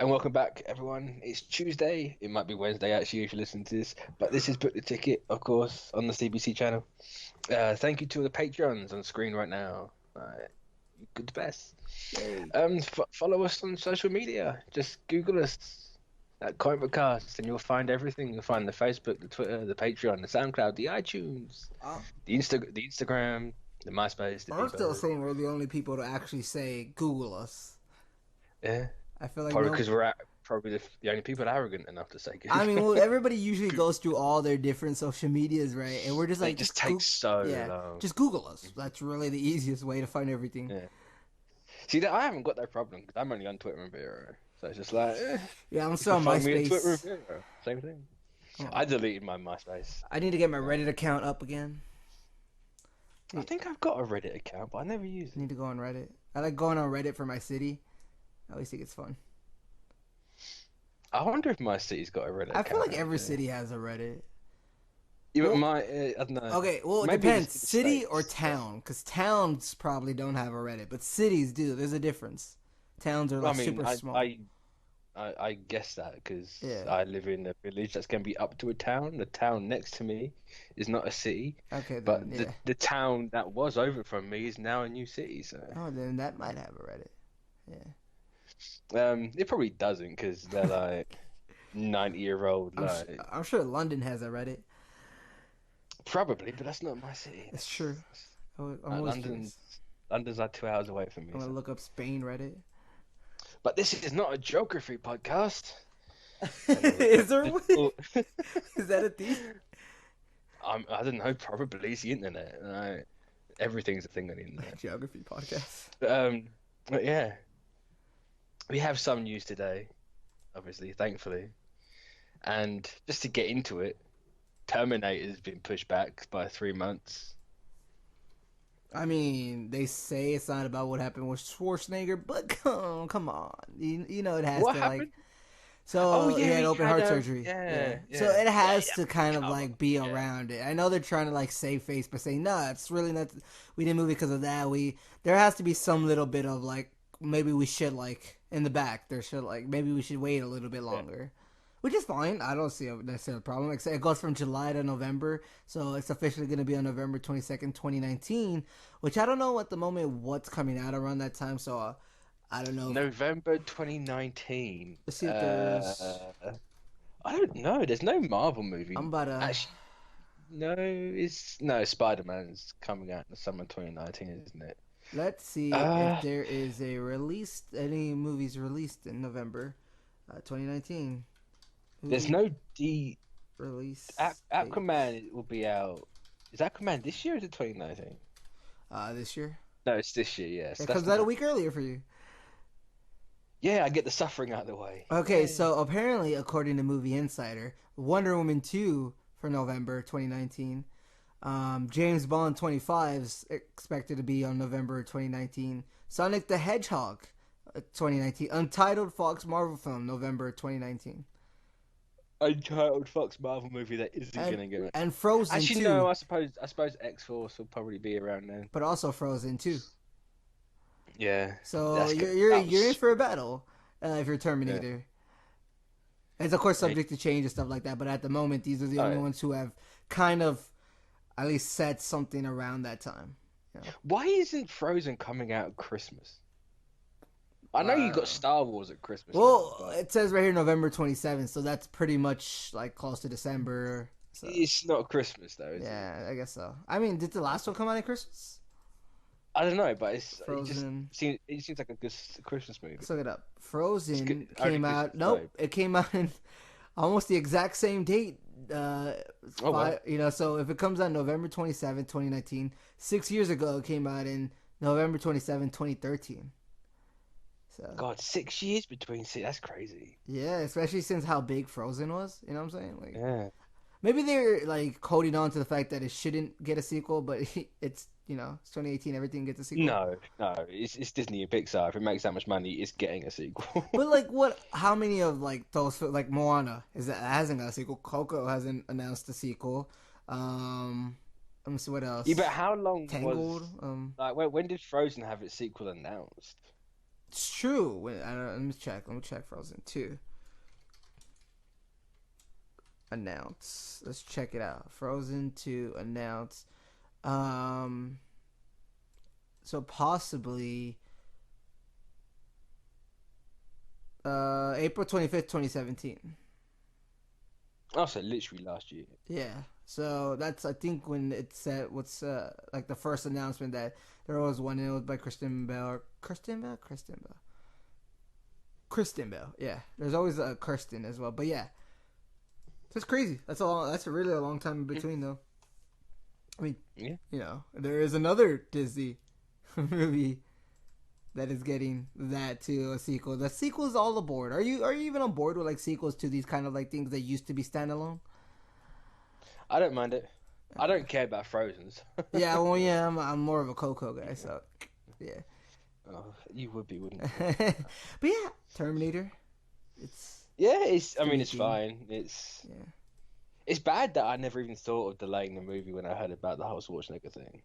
And welcome back, everyone. It's Tuesday. It might be Wednesday, actually, if you listen to this. But this is Book the Ticket, of course, on the CBC channel. Thank you to the Patreons on screen right now. You're good the best. Yay. Follow us on social media. Just Google us at Comic Book Cast, and you'll find everything. You'll find the Facebook, the Twitter, the Patreon, the SoundCloud, the iTunes, Uh, the Instagram, the MySpace, the I'm still Bebo. saying we're the only people to actually say Google us. Yeah, I feel like probably no. because probably the only people arrogant enough to say I mean, well, Google. everybody usually goes through all their different social medias, right? And we're just It like, just just takes Google. so Yeah, long. just Google us. That's really the easiest way to find everything. Yeah. See, that I haven't got that problem because I'm only on Twitter and Vero. So it's just like, Yeah, I'm you still can on find me at Twitter and MySpace. Vero. Same thing. I Oh, deleted my MySpace. I need to get my Uh, Reddit account up again. I I think I've got a Reddit account, but I never use it. need to go on Reddit. I like going on Reddit for my city. I always think it's fun. I wonder if my city's got a Reddit I feel account, like every actually. city has a Reddit. Yeah, but Well, I don't know. okay, well, it Maybe depends. it's in the City or States. But, town? Because towns probably don't have a Reddit, but cities do. There's a difference. Towns are I like mean, super small. I guess that because Yeah. I live in a village that's going to be up to a town. The town next to me is not a city, Okay, then, but the yeah. the town that was over from me is now a new city. So Oh, then that might have a Reddit. Yeah. it probably doesn't because they're like 90-year-old like I'm sure London has a Reddit. probably, but that's not my city. It's true. I'm Like always curious. London's like 2 hours away from me. I'm gonna So. look up Spain Reddit. But this is not a geography podcast. Is there one? Oh, Is that a thing? I don't know. Probably it's the internet. Everything's a thing on the internet. Geography podcast. But, but yeah, we have some news today, obviously, thankfully. And just to get into it, Terminator's been pushed back by 3 months. I mean, they say it's not about what happened with Schwarzenegger, but come on. You know it has What to, like. happened? Oh So he yeah, had he open had heart surgery. Yeah. yeah, So yeah, it yeah, has yeah. to kind of Come on, like be yeah. around it. I know they're trying to like save face by saying, no, it's really not. We didn't move it because of that. There has to be some little bit of like maybe we should like in the back. There should like maybe we should wait a little bit Yeah. longer. Which is fine. I don't see a necessarily problem. Like I said, it goes from July to November, so it's officially going to be on November 22nd, 2019. Which I don't know at the moment what's coming out around that time. So I don't know. November 2019. Let's see if there's. I don't know. There's no Marvel I'm movie. about to. Actually, no. It's no Spider-Man's coming out in the summer 2019, isn't it? Let's see if Uh, there is a released any movies released in November 2019. there's Movie no D. release date Aquaman will be out. Is Aquaman this year or is it 2019? this year. No, it's this year. Yes, It that's comes out a not. week earlier for you. Yeah, I get the suffering out of the way. Okay, Yay. so apparently, according to Movie Insider, Wonder Woman 2 for November 2019. James Bond 25 is expected to be on November 2019. Sonic the Hedgehog 2019. Untitled Fox Marvel film November 2019. Untitled Fox Marvel movie that isn't And gonna get it. and Frozen Actually, 2, no. I suppose X-Force will probably be around then. but also Frozen 2. Yeah, So that's good. you're in for a battle if you're Yeah. Terminator. It's of course Hey, subject to change and stuff like that, but at the moment these are the oh, only yeah. ones who have kind of at least said something around that time. Why isn't Frozen coming out at Christmas? I know you got Uh, Star Wars at Christmas now, well, but it says right here November 27th, so that's pretty much like close to December. So it's not Christmas though, is it? yeah, I guess so. I mean, did the last one come out at Christmas? I don't know, but it just Frozen. seems like a good Christmas movie. Let's look it up. It's Frozen good, only came Christmas out. Nope, vibe. it came out in almost the exact same date. Oh well, So if it comes out November 27, 2019, 6 years ago it came out in November 27, 2013. So God, 6 years between. See, that's crazy. yeah, especially since how big Frozen was. You know what I'm saying? Like Yeah. maybe they're like holding on to the fact that it shouldn't get a sequel, but it's it's 2018. Everything gets a sequel. No, no, it's Disney and Pixar. If it makes that much money, it's getting a sequel. But like, what? How many of like those like Moana is that hasn't got a sequel? Coco hasn't announced a sequel. Let me see what Yeah, but else. how long was Tangled. like when did Frozen have its sequel announced? It's true. Let me check. Let me check Frozen 2. Announce. Let's check it out. Frozen 2 announce. So possibly April 25th, 2017. Oh, so literally last year. Yeah. So that's, I think, when it said what's like the first announcement that there was one, and it was by Kristen Bell. Kristen Bell. Yeah. There's always a Kirsten as well. But yeah. That's crazy. That's a really long time in between, though. I mean, yeah. You know, there is another Disney movie that is getting that to a sequel. The sequel's all aboard. Are you even on board with like sequels to these kind of like things that used to be standalone? I don't mind it. I don't care about Frozen's. Yeah, well, yeah, I'm more of a Coco guy, so yeah. Oh, you would be, wouldn't you? But yeah, Terminator. I mean, it's fine. It's bad that I never even thought of delaying the movie when I heard about the whole Schwarzenegger thing.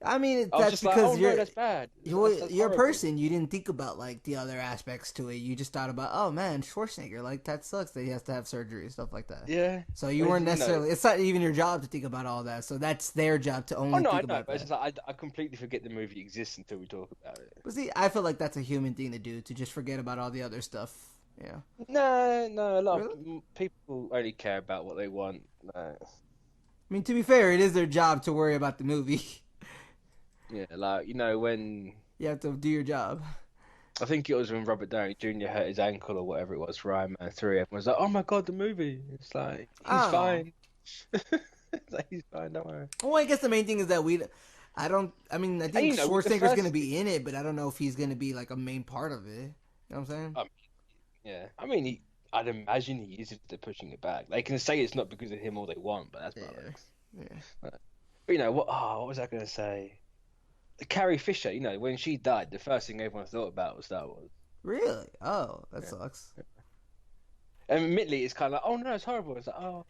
I mean, that's because that's bad. You're a person. You didn't think about like the other aspects to it. You just thought about, oh man, Schwarzenegger, like that sucks that he has to have surgery and stuff like that. Yeah. So you weren't necessarily. It's not even your job to think about all that. So that's their job to only think about that. It's just like, I completely forget the movie exists until we talk about it. But see, I feel like that's a human thing to do, to just forget about all the other stuff. Yeah. No, a lot of people only care about what they want. No. I mean, to be fair, it is their job to worry about the movie. Yeah, like, you know, when... You have to do your job. I think it was when Robert Downey Jr. hurt his ankle or whatever it was for Iron Man 3. Everyone's like, oh my god, the movie. It's like, he's fine. It's like, he's fine, don't worry. Well, I guess the main thing is that I think Schwarzenegger's going to be in it, but I don't know if he's going to be like a main part of it. You know what I'm saying? Yeah. I mean, I'd imagine he is if they're pushing it back. They can say it's not because of him all they want, but that's bollocks. Yeah. But, you know, what was I going to say? Carrie Fisher, you know, when she died, the first thing everyone thought about was Star Wars. Really? Oh, that sucks. And admittedly, it's kind of like, oh no, it's horrible. It's like, oh,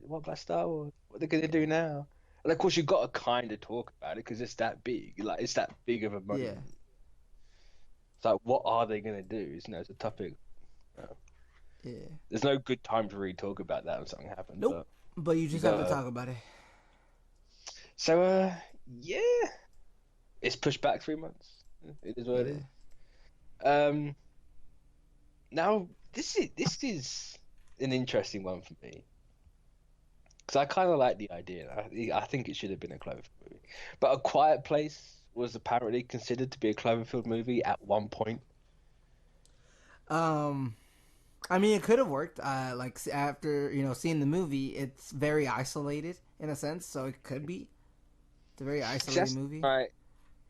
what about Star Wars? What are they going to do now? And of course, you've got to kind of talk about it because it's that big. Like, it's that big of a moment. Yeah. It's like, what are they going to do? It's a topic. Yeah. There's no good time to really talk about that when something happens. Nope. But you just have to talk about it. So, yeah. It's pushed back 3 months. It is what it is. Now, this is an interesting one for me. Because I kind of like the idea. I think it should have been a Cloverfield movie. But A Quiet Place was apparently considered to be a Cloverfield movie at one point. I mean, it could have worked. Like, after, seeing the movie, it's very isolated in a sense. So it could be. It's a very isolated movie. Right.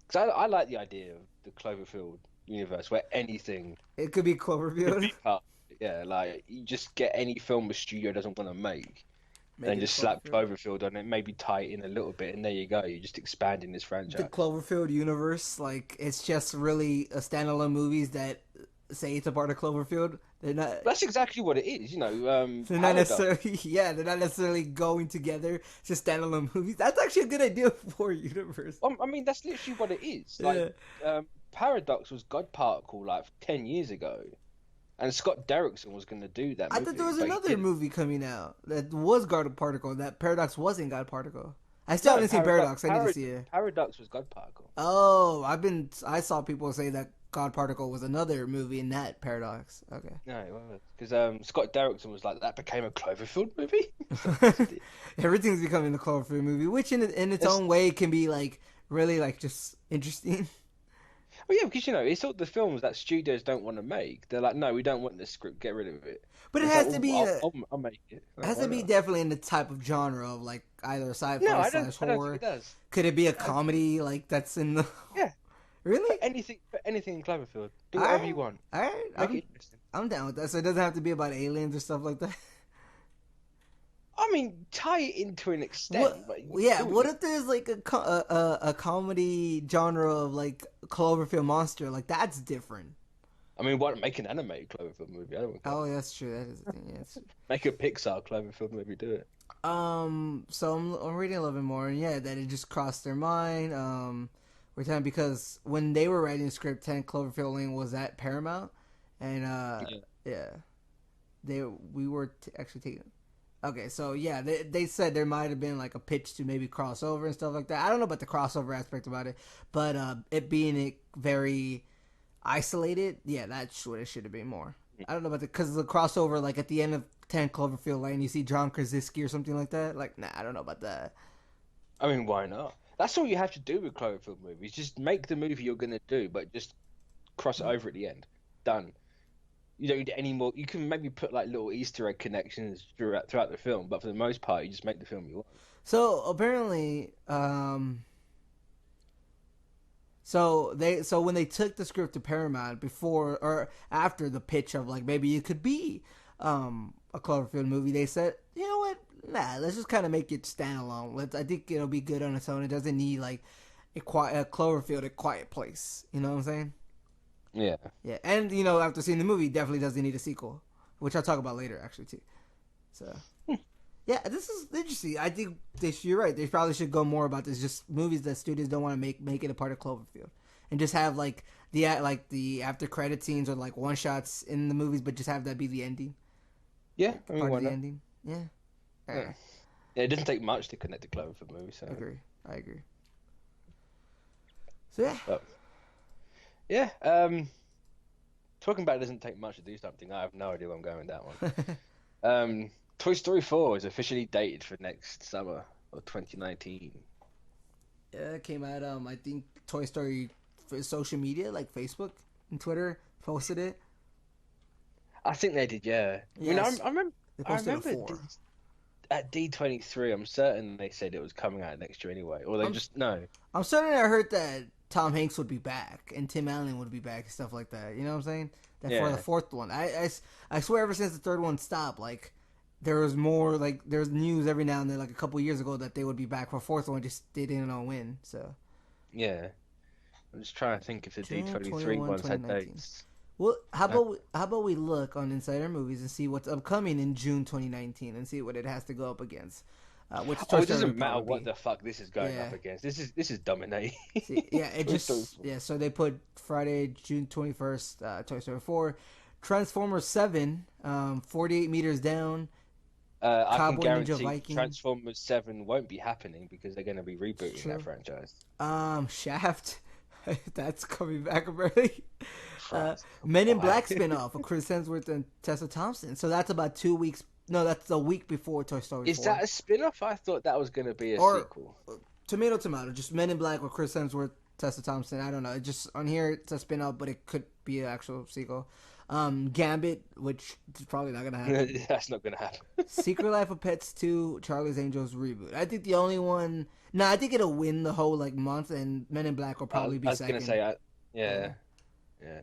Because I like the idea of the Cloverfield universe where anything... It could be Cloverfield. Could be part. Yeah, like, you just get any film a studio doesn't want to make, and just slap Cloverfield on it, maybe tie it in a little bit, and there you go. You're just expanding this franchise. The Cloverfield universe, like, it's just really standalone movies that say it's a part of Cloverfield. They're not. That's exactly what it is, you know. They're not necessarily. Yeah, they're not necessarily going together. It's just standalone movies. That's actually a good idea for a universe. I mean, that's literally what it is. Like, Paradox was God Particle like 10 years ago, and Scott Derrickson was going to do that movie. I thought there was another movie coming out that was God Particle. That Paradox wasn't God Particle. I still haven't seen Paradox. I need to see it. Paradox was God Particle. Oh, I saw people say that God Particle was another movie in that Paradox. Okay. No, it wasn't. Because Scott Derrickson was like, that became a Cloverfield movie? Everything's becoming a Cloverfield movie, which in its own way can be like really like just interesting. Well, yeah, because, it's all the films that studios don't want to make. They're like, no, we don't want this script, get rid of it. But it has to be... I'll make it. It has to be definitely in the type of genre of like either sci-fi / horror. I don't think it does. Could it be a comedy like that's in the... Yeah. Really? Anything in Cloverfield. Do whatever you want. All right. Make it interesting. I'm down with that. So it doesn't have to be about aliens or stuff like that. I mean, tie it into an extent. What if there's like a comedy genre of like Cloverfield Monster? Like that's different. I mean, make an animated Cloverfield movie? I don't care. Oh, that's true. That is the thing. Yes. Make a Pixar Cloverfield movie. Do it. So I'm reading a little bit more, and that it just crossed their mind. We're talking because when they were writing the script, 10 Cloverfield Lane was at Paramount, and yeah, we were actually taking. Okay, so yeah, they said there might have been like a pitch to maybe crossover and stuff like that. I don't know about the crossover aspect about it, but it being very isolated, yeah, that's what it should have been more. I don't know about because the crossover, like at the end of 10 Cloverfield Lane, you see John Krasinski or something like that. Like, nah, I don't know about that. I mean, why not? That's all you have to do with Cloverfield movies. Just make the movie you're gonna do, but just cross it over at the end. Done. You don't need any more. You can maybe put like little Easter egg connections throughout the film, but for the most part, you just make the film you want. So apparently, so when they took the script to Paramount before or after the pitch of like maybe it could be a Cloverfield movie, they said, you know what, nah, let's just kind of make it standalone. I think it'll be good on its own. It doesn't need like a Cloverfield, a quiet place. You know what I'm saying? Yeah. Yeah, and you know after seeing the movie, definitely doesn't need a sequel, which I'll talk about later actually too. So. Yeah, this is interesting. I think you're right. They probably should go more about this. Just movies that studios don't want to make it a part of Cloverfield, and just have like the after credit scenes or like one shots in the movies, but just have that be the ending. Yeah, I mean, part why of the not? ending. Yeah. Yeah. Yeah, it doesn't take much to connect the Cloverfield movie. So. I agree. So yeah. But, yeah. Talking about it doesn't take much to do something. I have no idea where I'm going with that one. Toy Story 4 is officially dated for next summer of 2019. Yeah, it came out. I think Toy Story for social media like Facebook and Twitter posted it. I think they did, yeah. Yes. I remember. They I posted remember a 4. at D23. I'm certain they said it was coming out next year anyway, or they just no. I'm certain I heard that Tom Hanks would be back and Tim Allen would be back and stuff like that. You know what I'm saying? That for the 4th one. I swear ever since the 3rd one stopped, like there was more like there's news every now and then, like a couple years ago that they would be back for 4th one, just they didn't know when. So yeah, I'm just trying to think if the June D23 ones had dates. Well, how about we look on Insider Movies and see what's upcoming in June 2019 and see what it has to go up against. Which it doesn't matter what the fuck this is going up against. This is dominating. So they put Friday, June 21st, Toy Story 4, Transformers 7, 48 Meters Down. I can Cowboy guarantee Ninja Viking. Transformers 7 won't be happening because they're going to be rebooting that franchise. Shaft, that's coming back apparently. Men in Black spinoff of Chris Hemsworth and Tessa Thompson. So that's about 2 weeks. No, that's a week before Toy Story 4. Is that a spin-off? I thought that was going to be a sequel. Tomato. Just Men in Black with Chris Hemsworth, Tessa Thompson. I don't know. It just on here it's a spin-off, but it could be an actual sequel. Gambit, which is probably not gonna happen. That's not gonna happen. Secret Life of Pets 2, Charlie's Angels reboot. I think the only one. No, I think it'll win the whole like month, and Men in Black will probably be second. I was gonna say, yeah.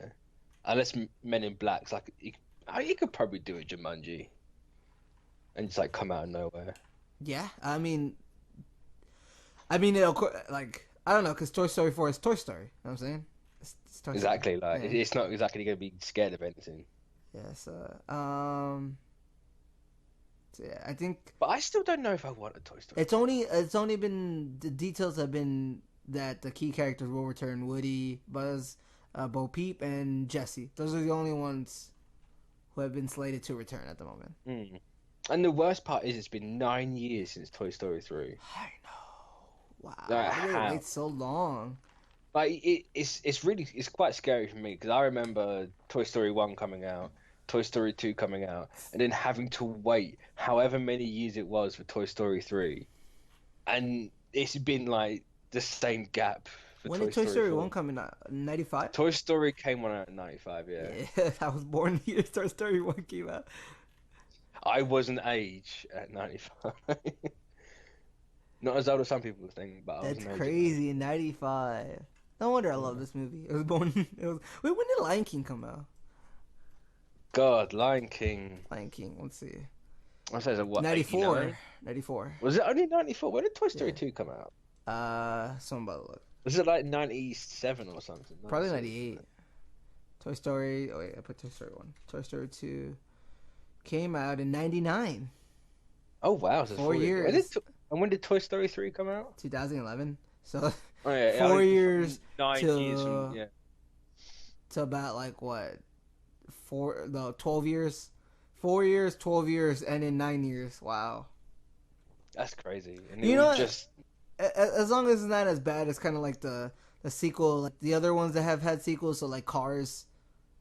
Unless Men in Black's like, you could probably do a Jumanji, and just like come out of nowhere. Yeah, I mean, it'll like I don't know, because Toy Story 4 is Toy Story. You know what I'm saying? Exactly, it's not exactly going to be scared of anything. Yes. So yeah, I think. But I still don't know if I want a Toy Story. It's only been the details have been that the key characters will return: Woody, Buzz, Bo Peep, and Jesse. Those are the only ones who have been slated to return at the moment. Mm. And the worst part is, it's been 9 years since Toy Story 3. I know. Wow, why did it wait so long? Like it's quite scary for me because I remember Toy Story 1 coming out, Toy Story 2 coming out, and then having to wait however many years it was for Toy Story 3, and it's been like the same gap. When did Toy Story 1 come out? 95? Toy Story came out in 95, Yeah, I was born the year Toy Story 1 came out. I wasn't age at 95. Not as old as some people think, but I was. That's crazy. In 95. No wonder I love this movie. It was born. Wait, when did Lion King come out? God, Lion King. Let's see. I say what? 94. 89? 94. Was it only 94? When did Toy Story 2 come out? Something about look. Was it like 97 or something? Probably 98. Toy Story. Oh wait, I put Toy Story 1. Toy Story 2 came out in 99. Oh wow, so 4 years. And when did Toy Story 3 come out? 2011. So Oh yeah, I 4 years think 90s from to yeah. about like what 12 years, 4 years, 12 years, and in 9 years. Wow. That's crazy, and it You know was what? just. As long as it's not as bad as kind of like the sequel, like the other ones that have had sequels, so like Cars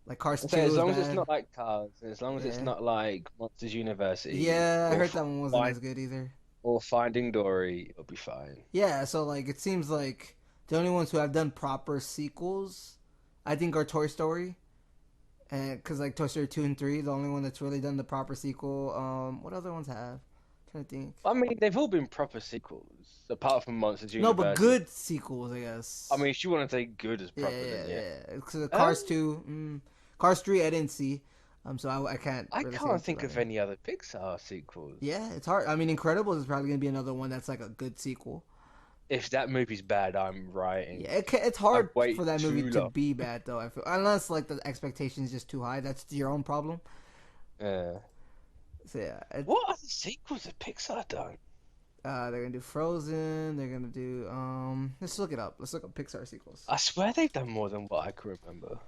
I say as 2 is long as it's bad. not like Cars, and as long as it's Yeah. not like Monsters University Yeah, I or heard that one wasn't find as good either. or Finding Dory, it'll be fine. Yeah, so like it seems like the only ones who have done proper sequels, I think, are Toy Story, and because like Toy Story 2 and 3, the only one that's really done the proper sequel. What other ones have? I'm trying to think. I mean, they've all been proper sequels, apart from Monsters No, but University. good sequels, I I guess. mean, if you want to say good as Yeah, proper, then yeah, yeah. yeah. Because Cars Um, 2, Cars 3, I didn't see, so I can't I really say can't much think about of it. any other Pixar sequels. Yeah, it's hard. I mean, Incredibles is probably gonna be another one that's like a good sequel. If that movie's bad, I'm writing. Yeah, it's I've hard for waited that movie too to long. be bad though. I feel unless like the expectation is just too high. That's your own problem. Yeah. So yeah, What other sequels have Pixar done? they're gonna do Frozen. They're gonna do Let's look it up. Let's look up Pixar sequels. I swear they've done more than what I can remember.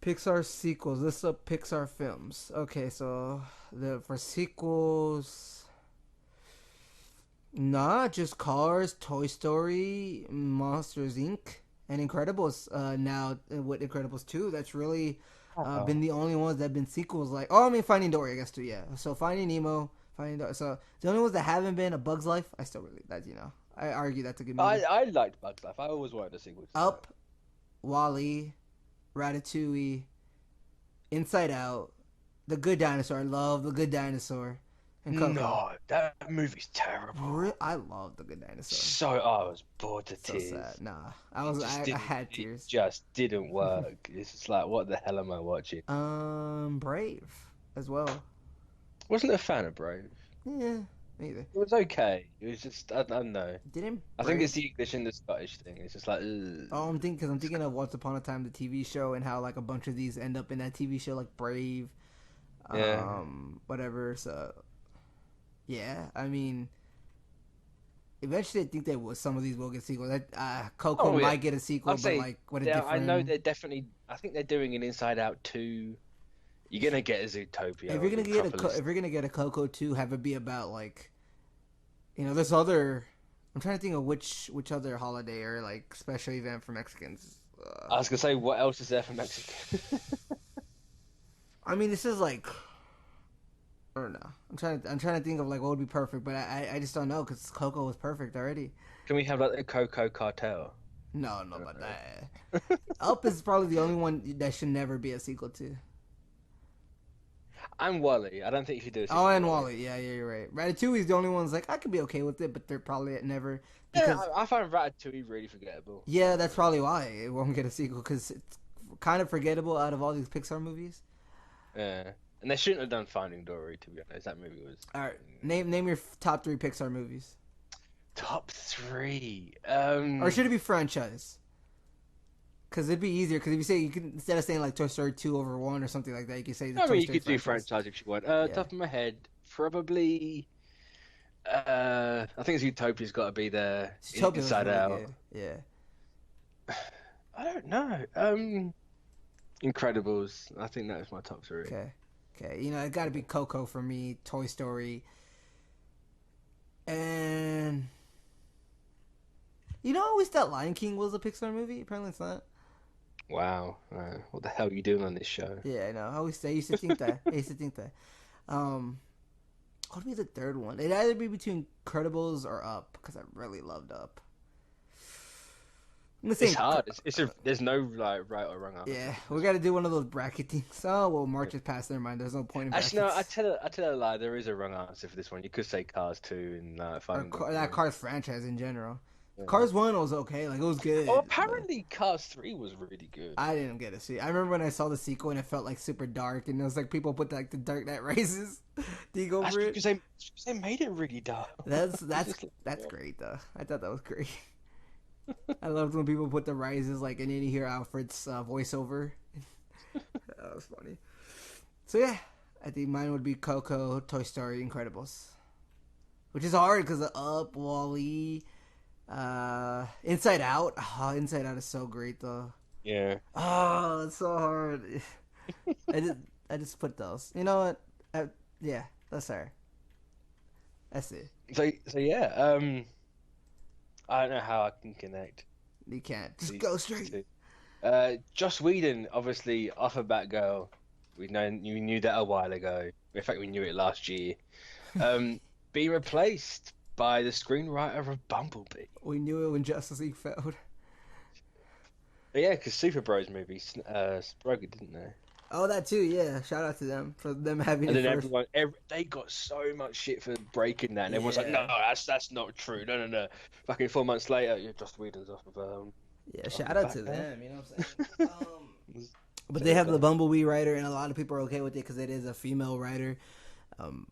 Pixar sequels. Let's up Pixar films. Okay, so the for sequels, nah, just Cars, Toy Story, Monsters Inc., and Incredibles. Now with Incredibles 2, that's really Oh. been the only ones that have been sequels. Like, oh, I mean Finding Dory, I guess too. Yeah. So Finding Nemo, Finding Dory. So the only ones that haven't been A Bug's Life, I still really I argue that's a good movie. I liked Bugs Life. I always wanted a sequel to that. Up, Wall-E, Ratatouille, Inside Out, The Good Dinosaur. I love The Good Dinosaur, and Coco. No, that movie's terrible. I love The Good Dinosaur. So I was bored to So tears. sad. Nah, I had It tears. just didn't work. It's just like, what the hell am I watching? Brave as well. Wasn't a fan of Brave. Yeah, neither. It was okay. It was just, I don't know. Didn't I think it's Brave? the English and the Scottish thing. It's just like, ugh. Oh, I'm thinking of Once Upon a Time, the TV show, and how like a bunch of these end up in that TV show, like Brave, Yeah. whatever. So, yeah, I mean, eventually, I think some of these will get sequels. Coco Oh yeah. might get a sequel, I'll but say, like what a yeah, I know different. they're definitely. I think they're doing an Inside Out 2. You're gonna get a Zootopia. If you're gonna get Metropolis. if you're gonna get a Coco 2, have it be about like, this other. I'm trying to think of which other holiday or like special event for Mexicans. I was gonna say, what else is there for Mexico? I mean, this is like, I don't know. I'm trying to think of like what would be perfect, but I just don't know because Coco was perfect already. Can we have like the Coco Cartel? No, about that. Up is probably the only one that should never be a sequel to. And Wally. I don't think you should do a sequel Oh, to and Wally. Yeah, you're right. Ratatouille is the only one's like I could be okay with it, but they're probably never because Yeah, I find Ratatouille really forgettable. yeah, that's probably why it won't get a sequel because it's kind of forgettable out of all these Pixar movies. Yeah, and they shouldn't have done Finding Dory. To be honest, that movie was. All right, name your top 3 Pixar movies, Top 3. or should it be franchise? Because it'd be easier. Because if you say you can instead of saying like Toy Story 2 over 1 or something like that, you could say the I Toy mean, you Story could do franchise. franchise if you want. Yeah. Top of my head, probably. I think Zootopia's got to be there. Zootopia was Inside really Out. good. Yeah. I don't know. Incredibles. I think that was my top 3. Okay. It got to be Coco for me. Toy Story. And I always thought Lion King was a Pixar movie. Apparently, it's not. Wow. What the hell are you doing on this show? Yeah, I know. I used to think that. What would be the third one? It'd either be between Credibles or Up because I really loved Up. I'm gonna say It's hard. There's no like right or wrong answer. Yeah, we got to do one of those bracket things. Oh well, March is past. Never mind. There's no point in brackets. Actually, no. I tell a lie. There is a wrong answer for this one. You could say Cars 2 and That Cars franchise in general. Yeah. Cars 1 was okay. Like it was good. Oh, apparently Cars 3 was really good. I didn't get to see. I remember when I saw the sequel and it felt like super dark, and it was like people put like the Dark Knight Rises dig over Actually, it. because they made it really dark. That's great though. I thought that was great. I loved when people put the Rises like, and then you hear Alfred's voiceover. That was funny. So yeah, I think mine would be Coco, Toy Story, Incredibles, which is hard because of Up, Wall-E, Inside Out. Oh, Inside Out is so great though. Yeah. Oh, it's so hard. I just I just put those. You know what? Yeah, that's her. That's it. So yeah. I don't know how I can connect You can't just these go straight. two. Joss Whedon, obviously off of Batgirl. We knew that a while ago. In fact, we knew it last year. Um, being replaced by the screenwriter of Bumblebee. We knew it when Justice League failed. But yeah, because Super Bros movies broke it, didn't they? Oh, that too. Yeah, shout out to them for them having And it then first. they got so much shit for breaking that, and everyone's like, "No, Yeah, that's not true. No, no, no." Fucking 4 months later, yeah, Joss Whedon's yeah. off Shout of out to Batgirl. them. You know what I'm saying? But So they they have the got Bumblebee writer, and a lot of people are okay with it because it is a female writer.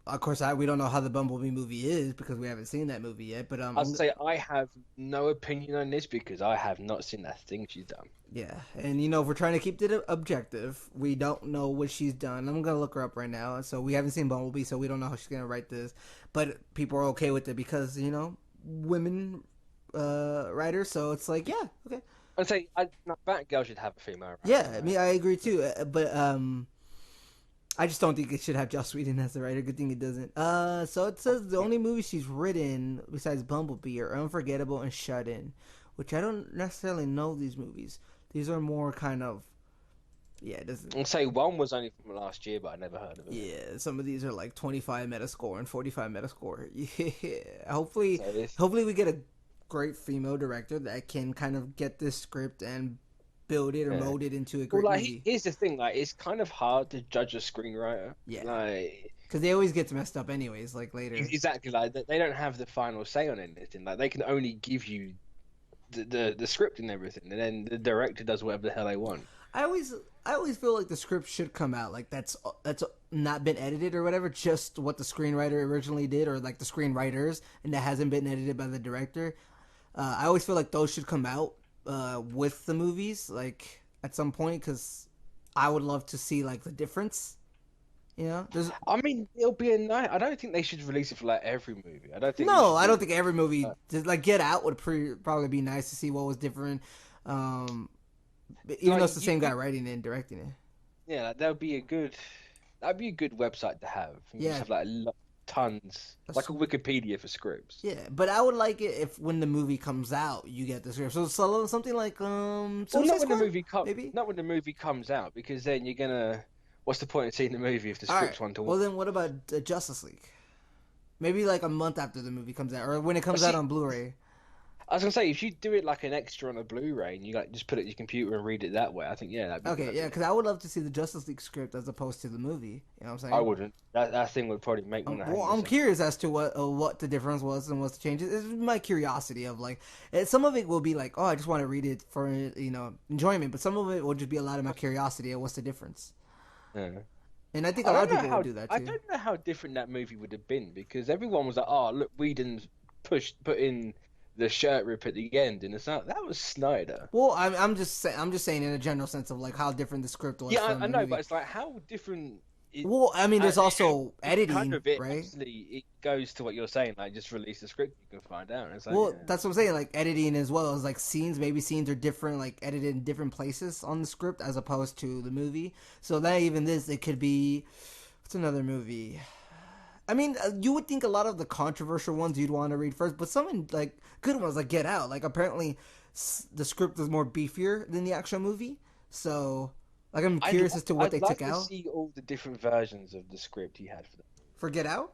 Of course, we don't know how the Bumblebee movie is because we haven't seen that movie yet. But I'd say I have no opinion on this because I have not seen that thing she's done. yeah, and you know, if we're trying to keep it objective, we don't know what she's done. I'm gonna look her up right now. So we haven't seen Bumblebee, so we don't know how she's gonna write this. But people are okay with it because women writers. So it's like, yeah, okay, I'd say Batgirl should have a female yeah. writer, I right? mean, I agree too. But I just don't think it should have Joss Whedon as the writer. Good thing it doesn't. So it says the only movies she's written besides Bumblebee are Unforgettable and Shut In, which I don't necessarily know these movies. These are more kind of, yeah, it doesn't. I'd say one was only from last year, but I never heard of it. Yeah, some of these are like 25 Metascore and 45 Metascore. Yeah, hopefully, So this, hopefully we get a great female director that can kind of get this script and build it or yeah. mold it into a Well, great like movie. here's the thing, like it's kind of hard to judge a screenwriter. Yeah, Like because they always get messed up anyways. Like later. exactly, like they don't have the final say on anything. Like they can only give you the script and everything, and then the director does whatever the hell they want. I always feel like the script should come out like that's not been edited or whatever, just what the screenwriter originally did or like the screenwriters, and that hasn't been edited by the director. I always feel like those should come out with the movies like at some point because I would love to see like the difference. There's I mean, it'll be a night. I don't think they should release it for like every movie. I don't think you no, should I do don't it. think every movie Uh, just like Get Out would probably be nice to see what was different. Um, even though like it's the same guy writing it and directing it. yeah, like, that'd be a good website to have. You just Yeah, have like tons, like a Wikipedia for scripts. yeah, but I would like it if when the movie comes out, you get the script. So something like Well, Suicide Squad, maybe. not when the movie comes out, because then you're gonna. What's the point of seeing the movie if the All right. script's one to Well, one? then what about Justice League? Maybe like a month after the movie comes out, or when it But comes out see, on Blu-ray. I was gonna say if you do it like an extra on a Blu-ray and you like just put it in your computer and read it that way, I think yeah, that'd be a good Okay, yeah, idea. because I would love to see the Justice League script as opposed to the movie. You know what I'm I saying? wouldn't. That thing would probably make me want to hang Well, I'm myself. curious as to what the difference was and what's the changes. It's my curiosity of like, some of it will be like, oh, I just want to read it for enjoyment, but some of it will just be a lot of my curiosity of what's the difference. Yeah. And I think a lot of people would do that I too. don't know how different that movie would have been because everyone was like, "Oh, look, Whedon's put in the shirt rip at the end," and it's not that was Snyder. Well, I'm just saying in a general sense of like how different the script was Yeah, from I the know, but movie. it's like how different. Well, I mean, there's also Kind editing, of it. right? Actually, it goes to what you're saying. Like, just release the script, you can find out. And it's like, Well, yeah. that's what I'm saying. Like editing as well as like scenes. Maybe scenes are different, like edited in different places on the script as opposed to the movie. So that even this, it could be. What's another movie? I mean, you would think a lot of the controversial ones you'd want to read first, but some like good ones like Get Out. Like apparently, the script is more beefier than the actual movie. So, like, I'm curious as to what I'd they like took to out see all the different versions of the script he had for them. for Get Out.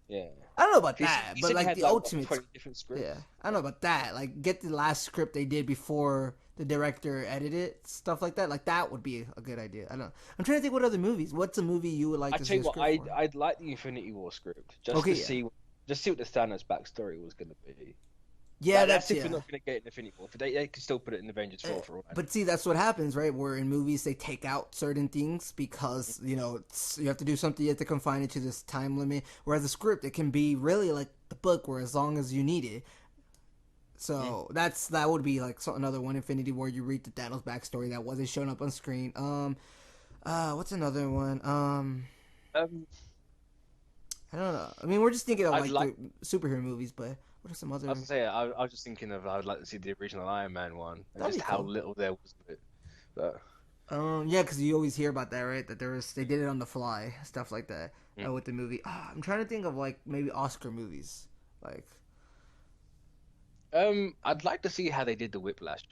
Yeah. I don't know about He, that, he but said he like had the like what, ultimate. 20 different scripts. Yeah, I don't know about that. Like, get the last script they did before the director edited stuff like that. Like, that would be a good idea. I don't know. I'm trying to think what other movies. What's a movie you would like I to tell see you a what, script for? I'd like the Infinity War script just Okay, to yeah, see what the Thanos backstory was going to be. yeah, That's that's if we're yeah. not going to get it in Infinity War. But they could still put it in Avengers 4 for all I know. But see, that's what happens, right? Where in movies they take out certain things because you have to do something, you have to confine it to this time limit. Whereas the script, it can be really like the book, where as long as you need it. So that would be like another one, Infinity War. You read the Thanos backstory that wasn't shown up on screen. What's another one? Um, I don't know. I mean, we're just thinking of I'd like like the superhero movies, but What are some I was other? gonna say, I was just thinking of I would like to see the original Iron Man one and That'd just be how cool. little there was of it. But Yeah, because you always hear about that, right? That they did it on the fly, stuff like that mm. with the movie. I'm trying to think of like maybe Oscar movies, like I'd like to see how they did the Whiplash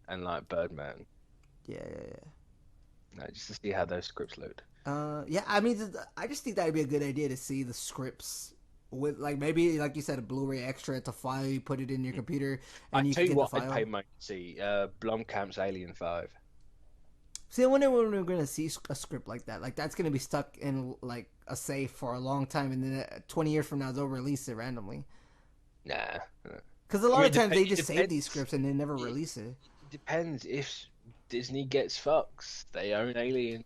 and like Birdman, yeah. just to see how those scripts looked. Yeah. I mean, I just think that'd be a good idea to see the scripts with like maybe like you said a Blu-ray extra to file. You put it in your Mm. computer I and you tell can you get the what, I'd pay file. money to see Blomkamp's Alien 5. See, I wonder when we're gonna see a script like that. Like that's gonna be stuck in like a safe for a long time, and then 20 years from now they'll release it randomly. Nah. Because a I lot mean, of times they it just save these depends. scripts and they never It, release it. it depends if Disney gets Fox. They own Alien.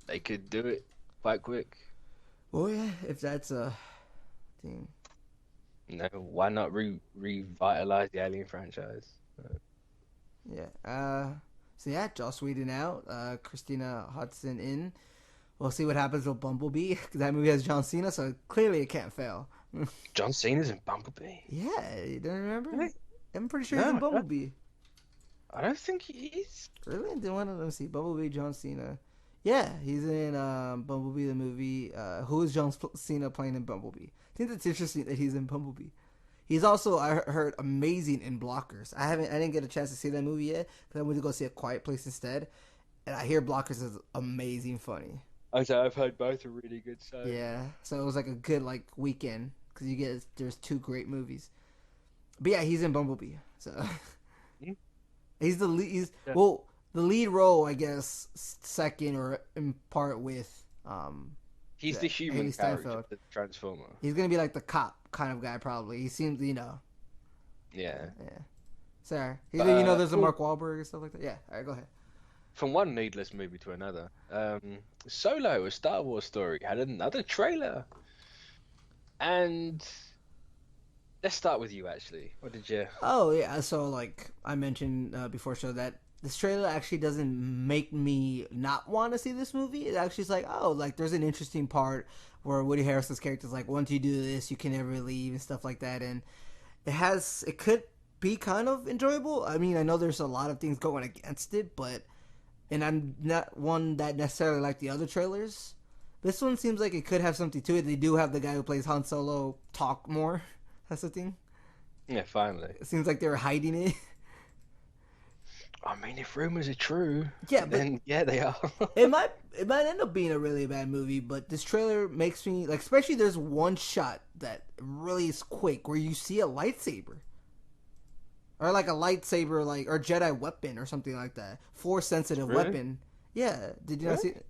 They could do it quite quick. Well, yeah, if that's a thing. No, why not revitalize the Alien franchise? Yeah. So yeah, Joss Whedon out. Christina Hodson in. We'll see what happens with Bumblebee. That movie has John Cena, so clearly it can't fail. John Cena's in Bumblebee. Yeah, you don't remember? Really? I'm pretty sure he's in No, Bumblebee. I don't think he is. Really? Then one of them see Bumblebee, John Cena. Yeah, he's in Bumblebee the movie. Who is John Cena playing in Bumblebee? I think that's interesting that he's in Bumblebee. He's also I heard amazing in Blockers. I didn't get a chance to see that movie yet because I went to go see A Quiet Place instead, and I hear Blockers is amazing funny. I've heard both are really good. So Yeah, so it was like a good like weekend because there's two great movies. But yeah, he's in Bumblebee. So mm, he's the lead. yeah. Well, the lead role, I guess, second or in part with He's the human Haley character, Steinfeld. the Transformer. He's gonna be like the cop kind of guy, probably. He seems, Yeah. yeah. Sorry, But, there's a Mark Wahlberg and stuff like that. Yeah. All right, go ahead. from one needless movie to another, Solo, a Star Wars story, had another trailer. And let's start with you, actually. What did you? Oh yeah, so like I mentioned before, show that this trailer actually doesn't make me not want to see this movie. It actually is like, oh, like there's an interesting part where Woody Harrelson's character is like, once you do this, you can never leave and stuff like that, and it could be kind of enjoyable. I mean, I know there's a lot of things going against it, but and I'm not one that necessarily like the other trailers. This one seems like it could have something to it. They do have the guy who plays Han Solo talk more. That's the thing. Yeah, finally. It seems like they were hiding it. I mean, if rumors are true, Yeah, but then yeah, they are. it might end up being a really bad movie, but this trailer makes me like, especially there's one shot that really is quick where you see a lightsaber. Or like a lightsaber like or Jedi weapon or something like that. Force sensitive Really? weapon. Yeah. Did you not Really? see it?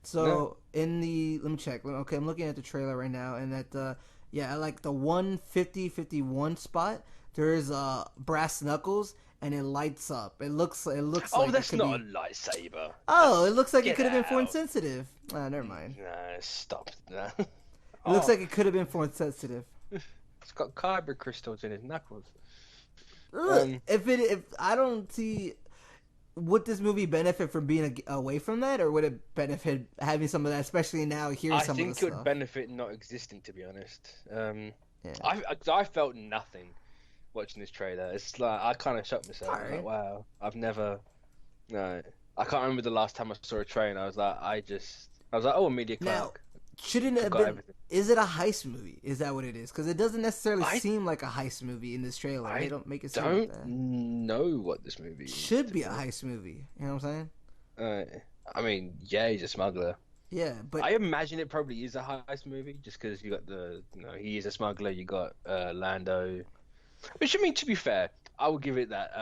So in the let me check. Okay, I'm looking at the trailer right now and at the like the 150-51 spot, there is brass knuckles and it lights up. It looks Oh, like it that's could not be. a lightsaber. Oh, it looks like it Get could have been force out. sensitive. Never mind. No, stop. No. It looks Oh, like it could have been force sensitive. it's got kyber crystals in his knuckles. Ugh. If I don't see, would this movie benefit from being away from that, or would it benefit having some of that, especially now hearing I some of think the it would stuff? benefit not existing, to be honest. Yeah. I felt nothing watching this trailer. It's like I kind of shocked myself. I was like, Alright. wow, I've never. No, I can't remember the last time I saw a trailer. I was like, oh, a media Now, clerk. shouldn't it have Forgot been? everything. Is it a heist movie? Is that what it is? Because it doesn't necessarily I seem like a heist movie in this trailer. They I don't make it seem like don't that. know what this movie is. Should To be be a honest. heist movie. You know what I'm saying? I mean, yeah, he's a smuggler. Yeah, but I imagine it probably is a heist movie, just because you got he is a smuggler. You got Lando, which I mean, to be fair, I will give it that.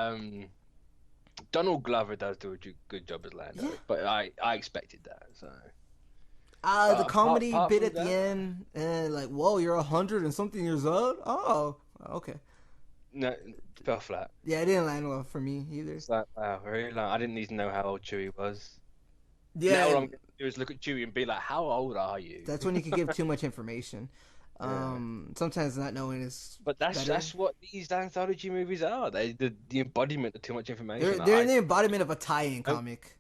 Donald Glover does do a good job as Lando, Yeah. but I expected that. So the comedy apart bit from at the that, end, and like, whoa, you're 100 and something years old. Oh, okay. no, fell flat. Yeah, it didn't land well for me either. It's like, wow, really? Like, I didn't need to know how old Chewie was. Now Yeah, all I'm going to do is look at Chewie and be like, how old are you? that's when you can give too much information. Yeah. Sometimes not knowing is But better. that's what these anthology movies are. They the embodiment of too much information. They're the embodiment of a tie-in comic.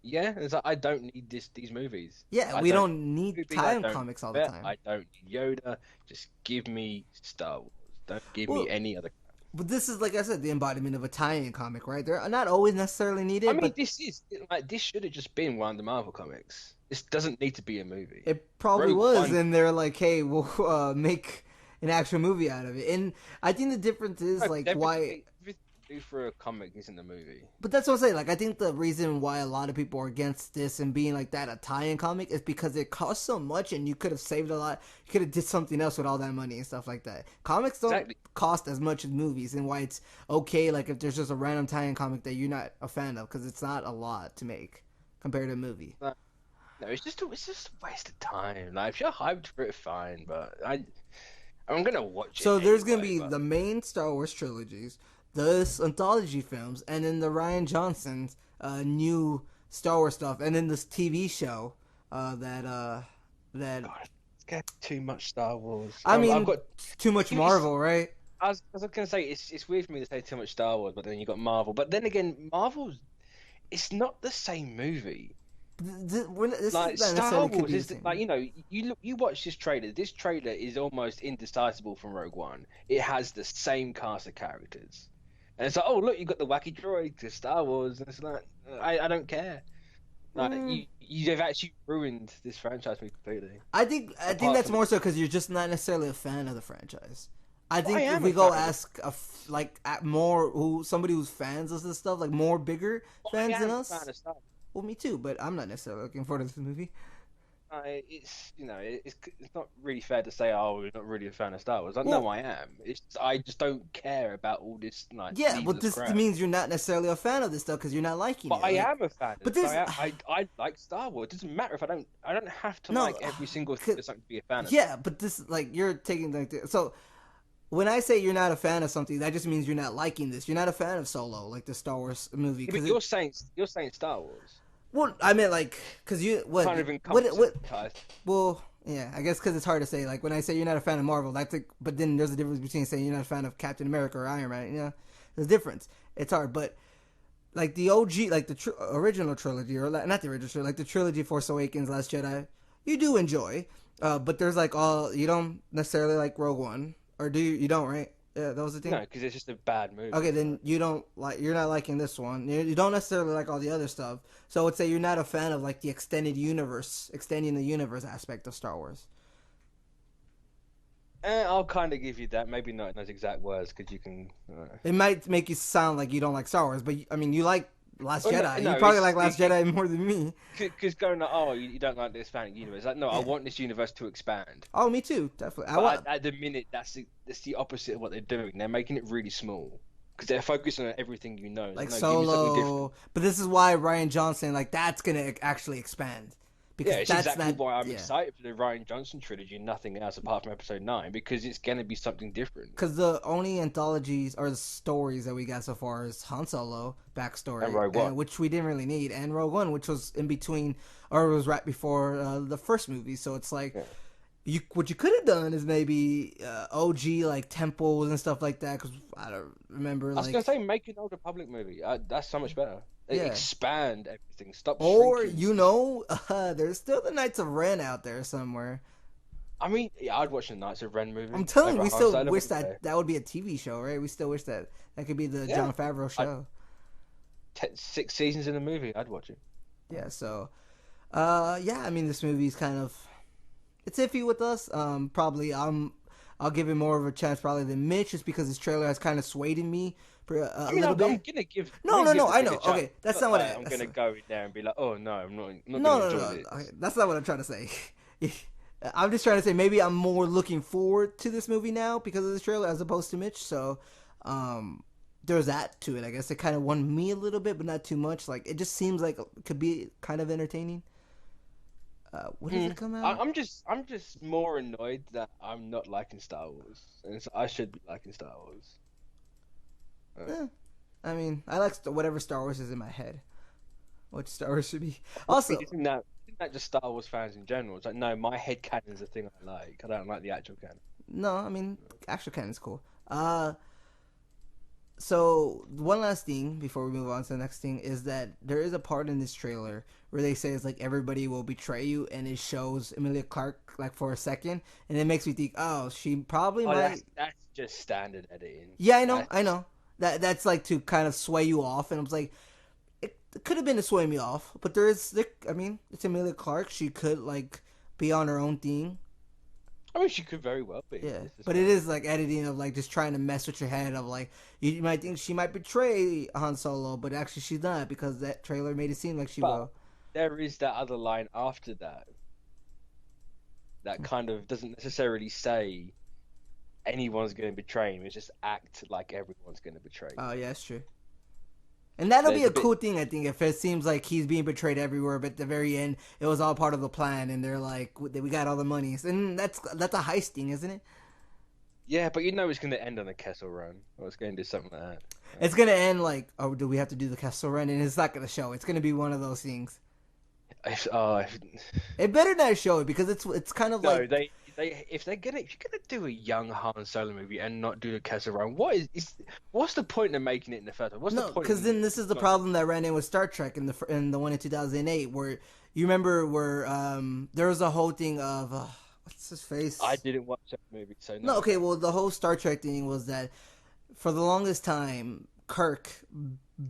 Yeah, it's like I don't need these movies. Yeah, I we don't don't need movies, tie-in I don't comics all the care, time. I don't need Yoda. Just give me Star Wars. Don't give me Well, any other. but this is like I said, the embodiment of a tie-in comic, right? They're not always necessarily I needed, mean, but this is like this should have just been one of the Marvel comics. This doesn't need to be a movie. it probably Rogue was. One. And they're like, "Hey, we'll make an actual movie out of it." And I think the difference is like why. Everything you do for a comic isn't a movie. But that's what I'm saying. Like, I think the reason why a lot of people are against this and being like that a tie-in comic is because it costs so much, and you could have saved a lot. You could have did something else with all that money and stuff like that. Comics don't Exactly. cost as much as movies, and why it's okay. Like, if there's just a random tie-in comic that you're not a fan of, because it's not a lot to make compared to a movie. No, it's just a waste of time. Like if you're hyped for it, fine. But I'm gonna watch it So there's gonna anyway. be But the main Star Wars trilogies, the anthology films, and then the Ryan Johnson's new Star Wars stuff, and then this TV show that God, it's getting too much Star Wars. I mean, I've got too much Marvel, right? I was gonna say it's weird for me to say too much Star Wars, but then you got Marvel. But then again, Marvel's it's not the same movie. This Like is not Star necessarily could Wars be the is same. like you watch this trailer. This trailer is almost indecisible from Rogue One. It has the same cast of characters, and it's like, oh look, you got the wacky droid to Star Wars, and it's like I don't care. Like Mm, you've actually ruined this franchise for me completely. I think Apart that's from more so because you're just not necessarily a fan of the franchise. I I think if am we a go fan of ask like at more somebody who's fans of this stuff, like more bigger I fans than am a us. fan of Star Wars. Well, me too, but I'm not necessarily looking forward to this movie. It's it's not really fair to say, oh, you're not really a fan of Star Wars. Like, no, Well, I am. I just don't care about all this like yeah, but needless this crap. means you're not necessarily a fan of this stuff because you're not liking But it. I Like, am a fan but of this. there's I like Star Wars. It doesn't matter if I don't have to no, like every single thing 'cause- there's something to be a fan of. yeah, but this like you're taking so when I say you're not a fan of something, that just means you're not liking this. You're not a fan of Solo, like the Star Wars movie, Yeah, but because you're saying Star Wars well, I meant like because you kind of what encompasses the entire. well, yeah, I guess because it's hard to say. Like when I say you're not a fan of Marvel, that's like, but then there's a difference between saying you're not a fan of Captain America or Iron Man. You know, there's a difference. It's hard, but like the OG, like the original trilogy, or like, not the original trilogy, like the trilogy Force Awakens, Last Jedi, you do enjoy. But there's like all you don't necessarily like Rogue One, or do you? You don't, right? Yeah, that was the thing. No, because it's just a bad movie. Okay, then you don't like. You're not liking this one. You don't necessarily like all the other stuff. So I would say you're not a fan of like the extending the universe aspect of Star Wars. I'll kind of give you that. Maybe not in those exact words, because you can. It might make you sound like you don't like Star Wars, but I mean, you like Last Well, Jedi. no, You probably like Last Jedi more than me. Because going like, oh, you don't like the expanding universe. Like, no, I Yeah. want this universe to expand. Oh, me too, definitely. I But want at the minute, that's the opposite of what they're doing. They're making it really small because they're focusing on everything you know. like No, give me something different. Solo, but this is why Ryan Johnson like that's gonna actually expand because Yeah, it's that's exactly not why I'm yeah. excited for the Ryan Johnson trilogy. Nothing else apart from Episode 9 because it's gonna be something different. Because the only anthologies or the stories that we got so far is Han Solo backstory, And Rogue One. which we didn't really need, and Rogue One, which was in between or was right before the first movie. So it's like what you could have done is maybe OG like temples and stuff like that. Because I don't remember I was like gonna say make an Old Republic movie. That's so much better. Yeah. Expand everything. Stop or shrinking. there's still the Knights of Ren out there somewhere. I mean, yeah, I'd watch the Knights of Ren movie. I'm telling you, over we Han still Solo wish any day. that would be a TV show, right? We still wish that could be the Yeah. Jon Favreau show. 6 seasons in a movie, I'd watch it. Yeah, so yeah, I mean this movie's kind of it's iffy with us. Probably I'll give it more of a chance probably than Mitch just because this trailer has kind of swayed in me a little I'm bit. gonna give. No, I'm gonna give I the know. thing a chance. Okay, that's It's not what like I'm gonna go in there and be like, oh no, I'm not No, gonna no, enjoy no. this. That's not what I'm trying to say. I'm just trying to say maybe I'm more looking forward to this movie now because of this trailer as opposed to Mitch. So, there's that to it. I guess it kind of won me a little bit, but not too much. Like it just seems like it could be kind of entertaining. When does it come out? I'm just more annoyed that I'm not liking Star Wars, and so I should be liking Star Wars. I mean, I like whatever Star Wars is in my head. What Star Wars should be. Also, isn't that just Star Wars fans in general? It's like, no, my head canon is the thing I like. I don't like the actual canon. no, I mean, actual canon's cool. So one last thing before we move on to the next thing is that there is a part in this trailer where they say it's like everybody will betray you, and it shows Emilia Clarke like for a second, and it makes me think, oh, she probably might. That's just standard editing. Yeah, I know. That's like to kind of sway you off, and I was like, it could have been to sway me off, but I mean, it's Emilia Clarke. She could like be on her own thing. I mean, she could very well be. Yeah, This as but well. it is like editing of like just trying to mess with your head of like you might think she might betray Han Solo, but actually she's not because that trailer made it seem like she But will. there is that other line after that that kind of doesn't necessarily say anyone's going to betray him. It's just act like everyone's going to betray him. Oh yeah, that's true. And that'll be There's a a bit. cool thing, I think, if it seems like he's being betrayed everywhere, but at the very end, it was all part of the plan, and they're like, "We got all the money," and that's a heist thing, isn't it? Yeah, but you know it's going to end on a Kessel Run, or it's going to do something like that. It's gonna end like, "Oh, do we have to do the Castle Run?" And it's not gonna show. It's gonna be one of those things. If It better not show it because it's kind of no, like if you're gonna do a young Han Solo movie and not do the Kessel Run, what's the point of making it in the first one? What's no, the point? because then this is the problem that ran in with Star Trek in the one in 2008, where you remember where there was a whole thing of what's his face? I didn't watch that movie, so No, okay, well the whole Star Trek thing was that for the longest time, Kirk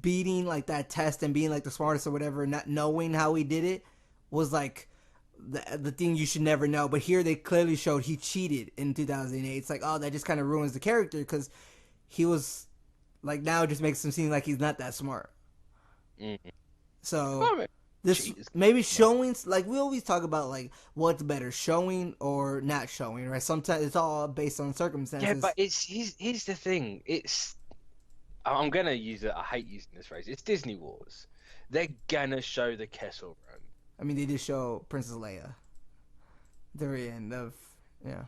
beating like that test and being like the smartest or whatever, not knowing how he did it, was like the thing you should never know. But here they clearly showed he cheated in 2008. It's like, oh, that just kind of ruins the character because he was like now it just makes him seem like he's not that smart. Mm-hmm. So Well, I mean, this maybe showing like we always talk about like what's better, showing or not showing, right? Sometimes it's all based on circumstances. yeah, but here's the thing. I'm gonna use it. I hate using this phrase. It's Disney Wars. They're gonna show the Kessel Run. I mean, they did show Princess Leia. The very end of yeah.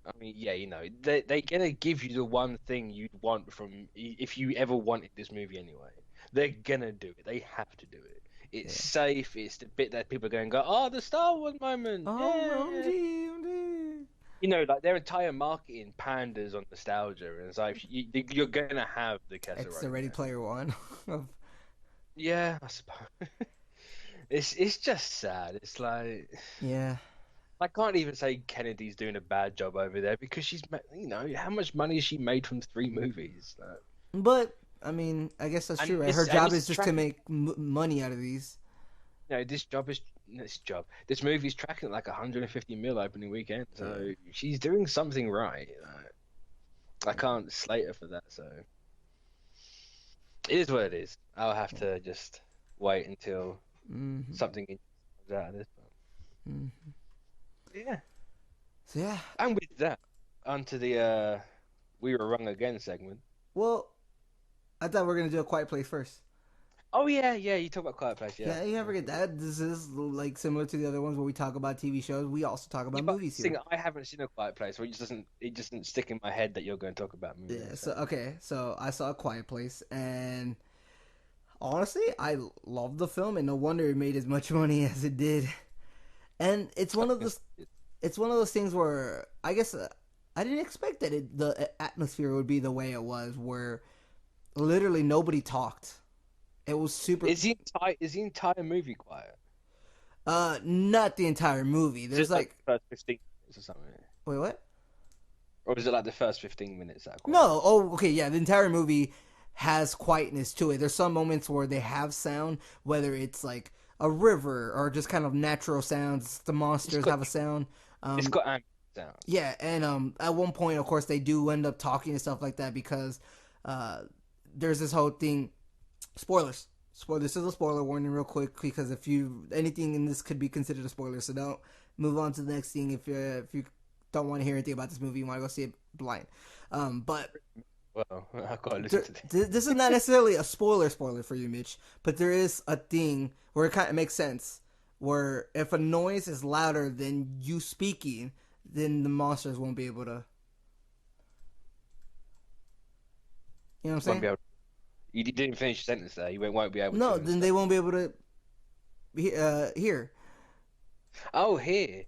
I mean, yeah, you know, they're gonna give you the one thing you'd want from if you ever wanted this movie anyway. They're gonna do it. They have to do it. It's safe. It's the bit that people are going to go, oh, the Star Wars moment. Oh, Yeah. OMG. You know, like their entire marketing panders on nostalgia, and it's like you're gonna have the Kessel Run. It's the Ready Player One. Yeah, I suppose. It's just sad. It's like Yeah. I can't even say Kennedy's doing a bad job over there because you know, how much money has she made from 3 movies? But I mean, I guess that's And true, right? this- Her and job this is just to tracking- make money out of these. You know, this movie's tracking like 150 mil opening weekend, so she's doing something right. I can't slate her for that, so it is what it is. I'll have to just wait until something comes out of this. Yeah. So yeah. And with that, onto the We Were Wrong Again segment. Well, I thought we were gonna do a Quiet Place first. Oh yeah, you talk about Quiet Place, Yeah, you never forget that. This is like similar to the other ones where we talk about TV shows. We also talk about movies here. I haven't seen a Quiet Place, so it just doesn't stick in my head that you're going to talk about movies. Yeah. So I saw a Quiet Place, and honestly, I loved the film, and no wonder it made as much money as it did. And it's one of those things where I guess I didn't expect that the atmosphere would be the way it was, where literally nobody talked. It was super. Is the entire movie quiet? Not the entire movie. There's Just like the first 15 minutes or something. wait, what? Or is it like the first 15 minutes that are quiet? No. Oh, okay. Yeah, the entire movie has quietness to it. There's some moments where they have sound, whether it's like a river or just kind of natural sounds. The monsters have a sound. It's got ambient sound. Yeah, and at one point, of course, they do end up talking and stuff like that because there's this whole thing. Spoilers. This is a spoiler warning, real quick, because if anything in this could be considered a spoiler, so don't move on to the next thing if you don't want to hear anything about this movie, you want to go see it blind. But well, I've got to listen to this. This is not necessarily a spoiler for you, Mitch, but there is a thing where it kind of makes sense. Where if a noise is louder than you speaking, then the monsters won't be able to. You know what I'm saying? You didn't finish your sentence there. You won't be able to. No, then they won't be able to hear. Oh, here.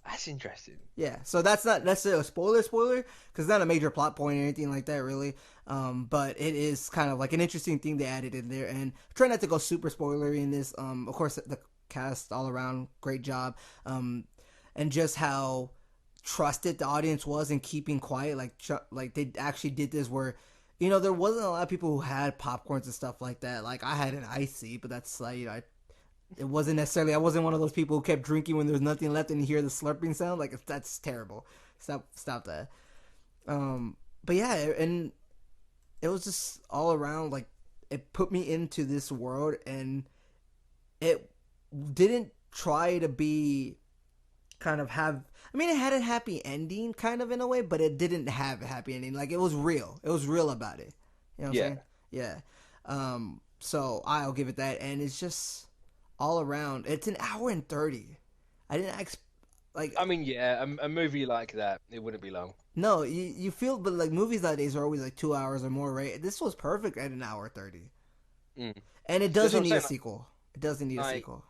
That's interesting. Yeah, so that's not necessarily a spoiler, because it's not a major plot point or anything like that, really. But it is kind of like an interesting thing they added in there. And try not to go super spoilery in this. Of course, the cast all around, great job. And just how trusted the audience was in keeping quiet. Like they actually did this where, there wasn't a lot of people who had popcorns and stuff like that. Like I had an icy, but that's like it wasn't necessarily. I wasn't one of those people who kept drinking when there was nothing left and you hear the slurping sound. Like that's terrible. Stop that. But yeah, and it was just all around like it put me into this world, and it didn't try to be kind of have. I mean, it had a happy ending, kind of in a way, but it didn't have a happy ending. Like it was real. It was real about it. You know what I'm saying? Yeah. So I'll give it that, and it's just all around. It's an hour and 30. I didn't like. I mean, yeah, a movie like that, it wouldn't be long. No, you feel, but like movies nowadays are always like 2 hours or more, right? This was perfect at an hour 30, and it doesn't need a sequel. It doesn't need a sequel.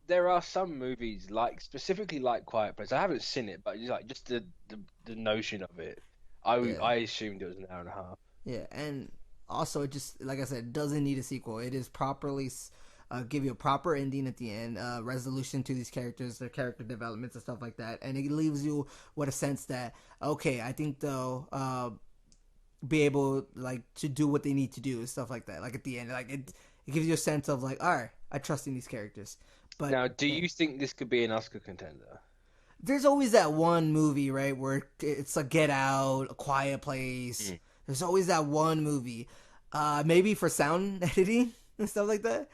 There are some movies specifically like Quiet Place. I haven't seen it, but just the notion of it. I assumed it was an hour and a half. Yeah, and also it just like I said, it doesn't need a sequel. It is properly give you a proper ending at the end, resolution to these characters, their character developments and stuff like that, and it leaves you with a sense that okay, I think they'll be able like to do what they need to do and stuff like that. Like at the end, like it gives you a sense of like, all right, I trust in these characters. But now, do you think this could be an Oscar contender? There's always that one movie, right, where it's a Get Out, A Quiet Place. There's always that one movie. Maybe for sound editing and stuff like that.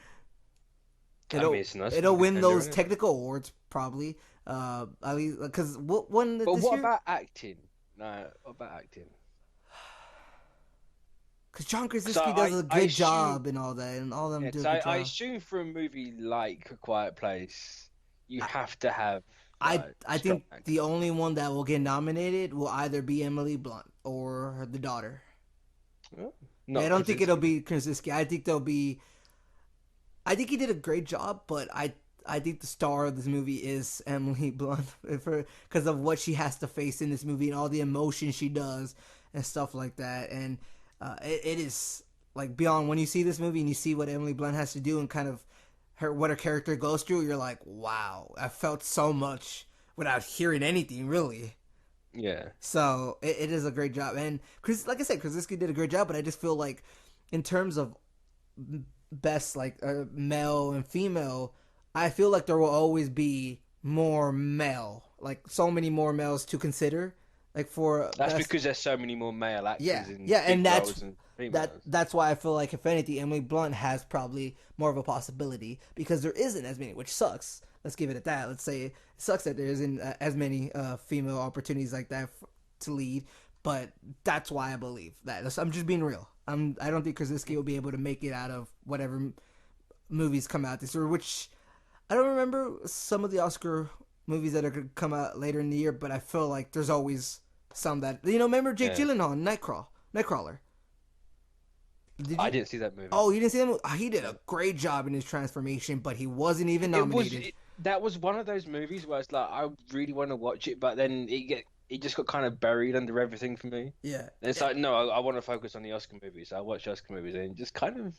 It'll win those technical awards probably. At least because what one? But what about acting? No, what about acting? Because John Krasinski does a good job and all that, and all of them do a good job. I assume for a movie like A Quiet Place, you have to have. I think the only one that will get nominated will either be Emily Blunt or the daughter. I don't think it'll be Krasinski. I think he did a great job, but I think the star of this movie is Emily Blunt because of what she has to face in this movie and all the emotion she does and stuff like that. And it is like beyond when you see this movie and you see what Emily Blunt has to do and kind of what her character goes through, you're like, wow, I felt so much without hearing anything really. Yeah. So it is a great job, and like I said, Krasinski did a great job. But I just feel like in terms of best like male and female, I feel like there will always be more male, like so many more males to consider. Like for that's because there's so many more male actors. And that's why I feel like if anything, Emily Blunt has probably more of a possibility because there isn't as many, which sucks. Let's give it at that. Let's say it sucks that there isn't as many female opportunities like that to lead, but that's why I believe that. I'm just being real. I don't think Krasinski will be able to make it out of whatever movies come out this year, which I don't remember some of the Oscar movies that are going to come out later in the year, but I feel like there's always some that, remember Jake Gyllenhaal, Nightcrawler? I didn't see that movie. Oh, you didn't see that movie? He did a great job in his transformation, but he wasn't even nominated. That was one of those movies where it's like, I really want to watch it, but then it just got kind of buried under everything for me. Yeah. And it's like, no, I want to focus on the Oscar movies. So I watched Oscar movies and it just kind of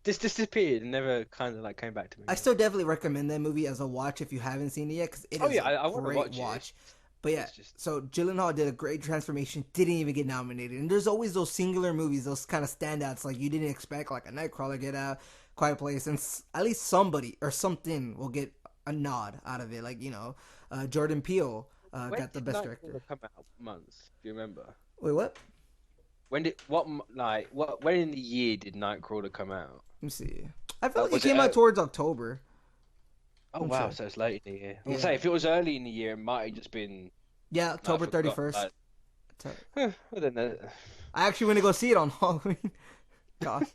disappeared and never kind of like came back to me. I still definitely recommend that movie as a watch if you haven't seen it yet, because it is I a great watch. But yeah, so Gyllenhaal did a great transformation, didn't even get nominated. And there's always those singular movies, those kind of standouts, like you didn't expect, like a Nightcrawler, Get Out, Quiet Place, and at least somebody or something will get a nod out of it. Like, Jordan Peele got the best director. When did Nightcrawler come out months? Do you remember? Wait, what? When in the year did Nightcrawler come out? Let me see. I feel like it came out towards October. Oh, wow, so it's late in the year. I was say, if it was early in the year, it might have just been... Yeah, October 31st. I don't know. I actually went to go see it on Halloween. Gosh.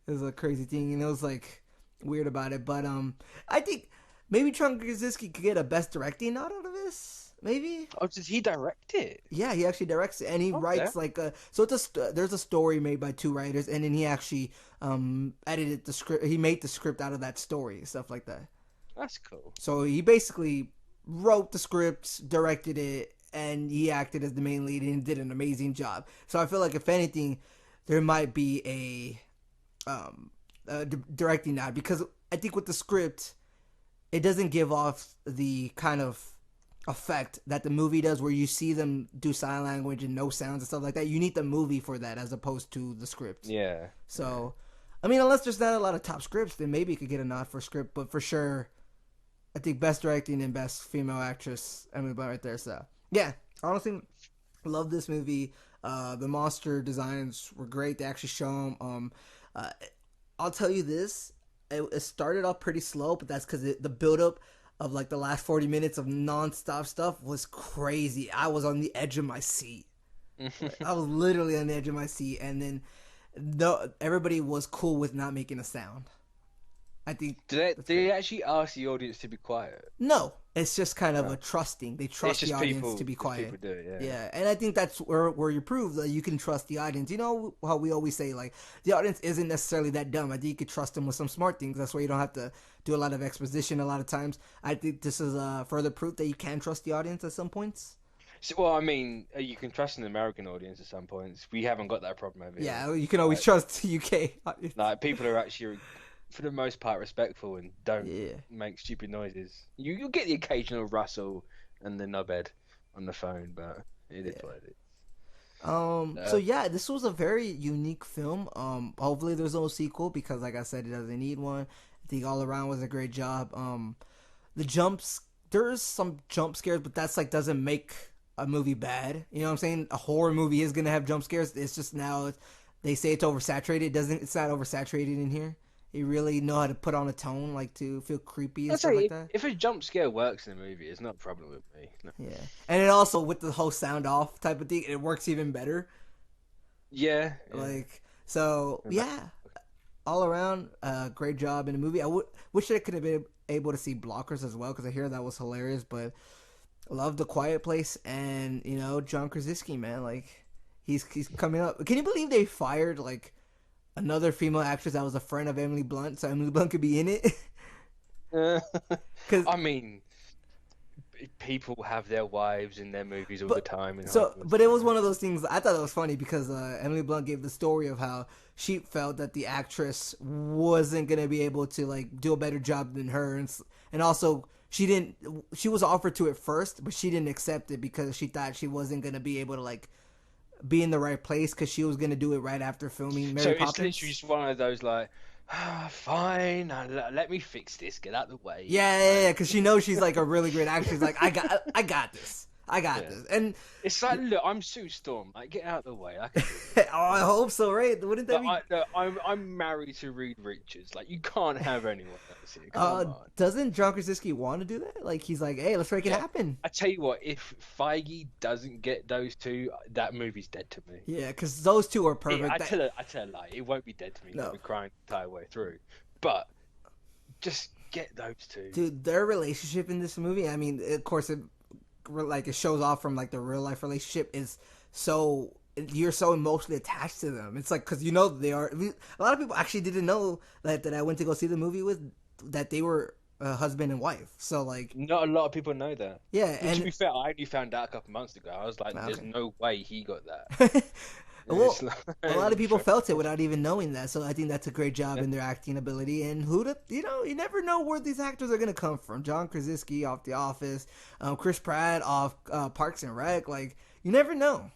It was a crazy thing, and it was, like, weird about it. But I think maybe John Krasinski could get a best directing nod out of this. Maybe. Oh, did he direct it? Yeah, he actually directs it, and he writes, like, so there's a story made by two writers, and then he actually edited the script. He made the script out of that story, stuff like that. That's cool. So he basically wrote the script, directed it, and he acted as the main lead and did an amazing job. So I feel like if anything, there might be a directing nod, because I think with the script, it doesn't give off the kind of effect that the movie does, where you see them do sign language and no sounds and stuff like that. You need the movie for that as opposed to the script. Yeah. So, I mean, unless there's not a lot of top scripts, then maybe it could get a nod for script. But for sure, I think best directing and best female actress, Emily Blunt right there. So, yeah, honestly, love this movie. The monster designs were great. They actually show them. I'll tell you this. It started off pretty slow, but that's because the buildup of like the last 40 minutes of nonstop stuff was crazy. I was on the edge of my seat. I was literally on the edge of my seat, and then everybody was cool with not making a sound. I think. Do they actually ask the audience to be quiet? No, it's just kind of a trusting. They trust the audience to be quiet. People do it, yeah, and I think that's where you prove that you can trust the audience. You know how we always say, like, the audience isn't necessarily that dumb. I think you could trust them with some smart things. That's why you don't have to do a lot of exposition a lot of times. I think this is further proof that you can trust the audience at some points. So, well, I mean, you can trust an American audience at some points. We haven't got that problem over here. Yeah, you can always trust the UK audience. Like, people are actually, for the most part, respectful and don't make stupid noises. You get the occasional rustle and the knobhead on the phone, but it is what it is. So yeah, this was a very unique film. Hopefully there's no sequel because, like I said, it doesn't need one. I think all around was a great job. There's some jump scares, but that's like doesn't make a movie bad. You know what I'm saying? A horror movie is gonna have jump scares. It's just now they say it's oversaturated. It's not oversaturated in here. You really know how to put on a tone, like to feel creepy and stuff like that. If a jump scare works in a movie, it's not a problem with me. No. Yeah, and it also with the whole sound off type of thing, it works even better. Yeah. Like so, yeah. All around, great job in the movie. I wish I could have been able to see Blockers as well because I hear that was hilarious. But I love The Quiet Place and John Krasinski, man. Like he's coming up. Can you believe they fired like another female actress that was a friend of Emily Blunt, so Emily Blunt could be in it? I mean, people have their wives in their movies all the time. But it was one of those things. I thought it was funny because Emily Blunt gave the story of how she felt that the actress wasn't gonna be able to like do a better job than her, and also she was offered to it first, but she didn't accept it because she thought she wasn't gonna be able to like be in the right place because she was gonna do it right after filming Mary Poppins. It's literally just one of those like, fine, let me fix this, get out of the way. Yeah, because she knows she's like a really great actress. Like I got this. This, and it's like, look, I'm Sue Storm. Like, get out of the way. I hope so, right? Wouldn't that be? I'm married to Reed Richards. Like, you can't have anyone else here. Come on. Doesn't John Krasinski want to do that? Like, he's like, hey, let's make it happen. I tell you what, if Feige doesn't get those two, that movie's dead to me. Yeah, because those two are perfect. I tell a lie. It won't be dead to me. No. I'll be crying the entire way through. But just get those two. Dude, their relationship in this movie, I mean, of course, it shows off from like the real life relationship is so you're so emotionally attached to them. It's like because they are. A lot of people actually didn't know that I went to go see the movie with that they were husband and wife. So like, not a lot of people know that. Yeah, and to be fair, I only found out a couple months ago. I was like, "There's no way he got that." Well, a lot of people felt it without even knowing that, so I think that's a great job in their acting ability. And you never know where these actors are gonna come from. John Krasinski off The Office, Chris Pratt off Parks and Rec. Like you never know,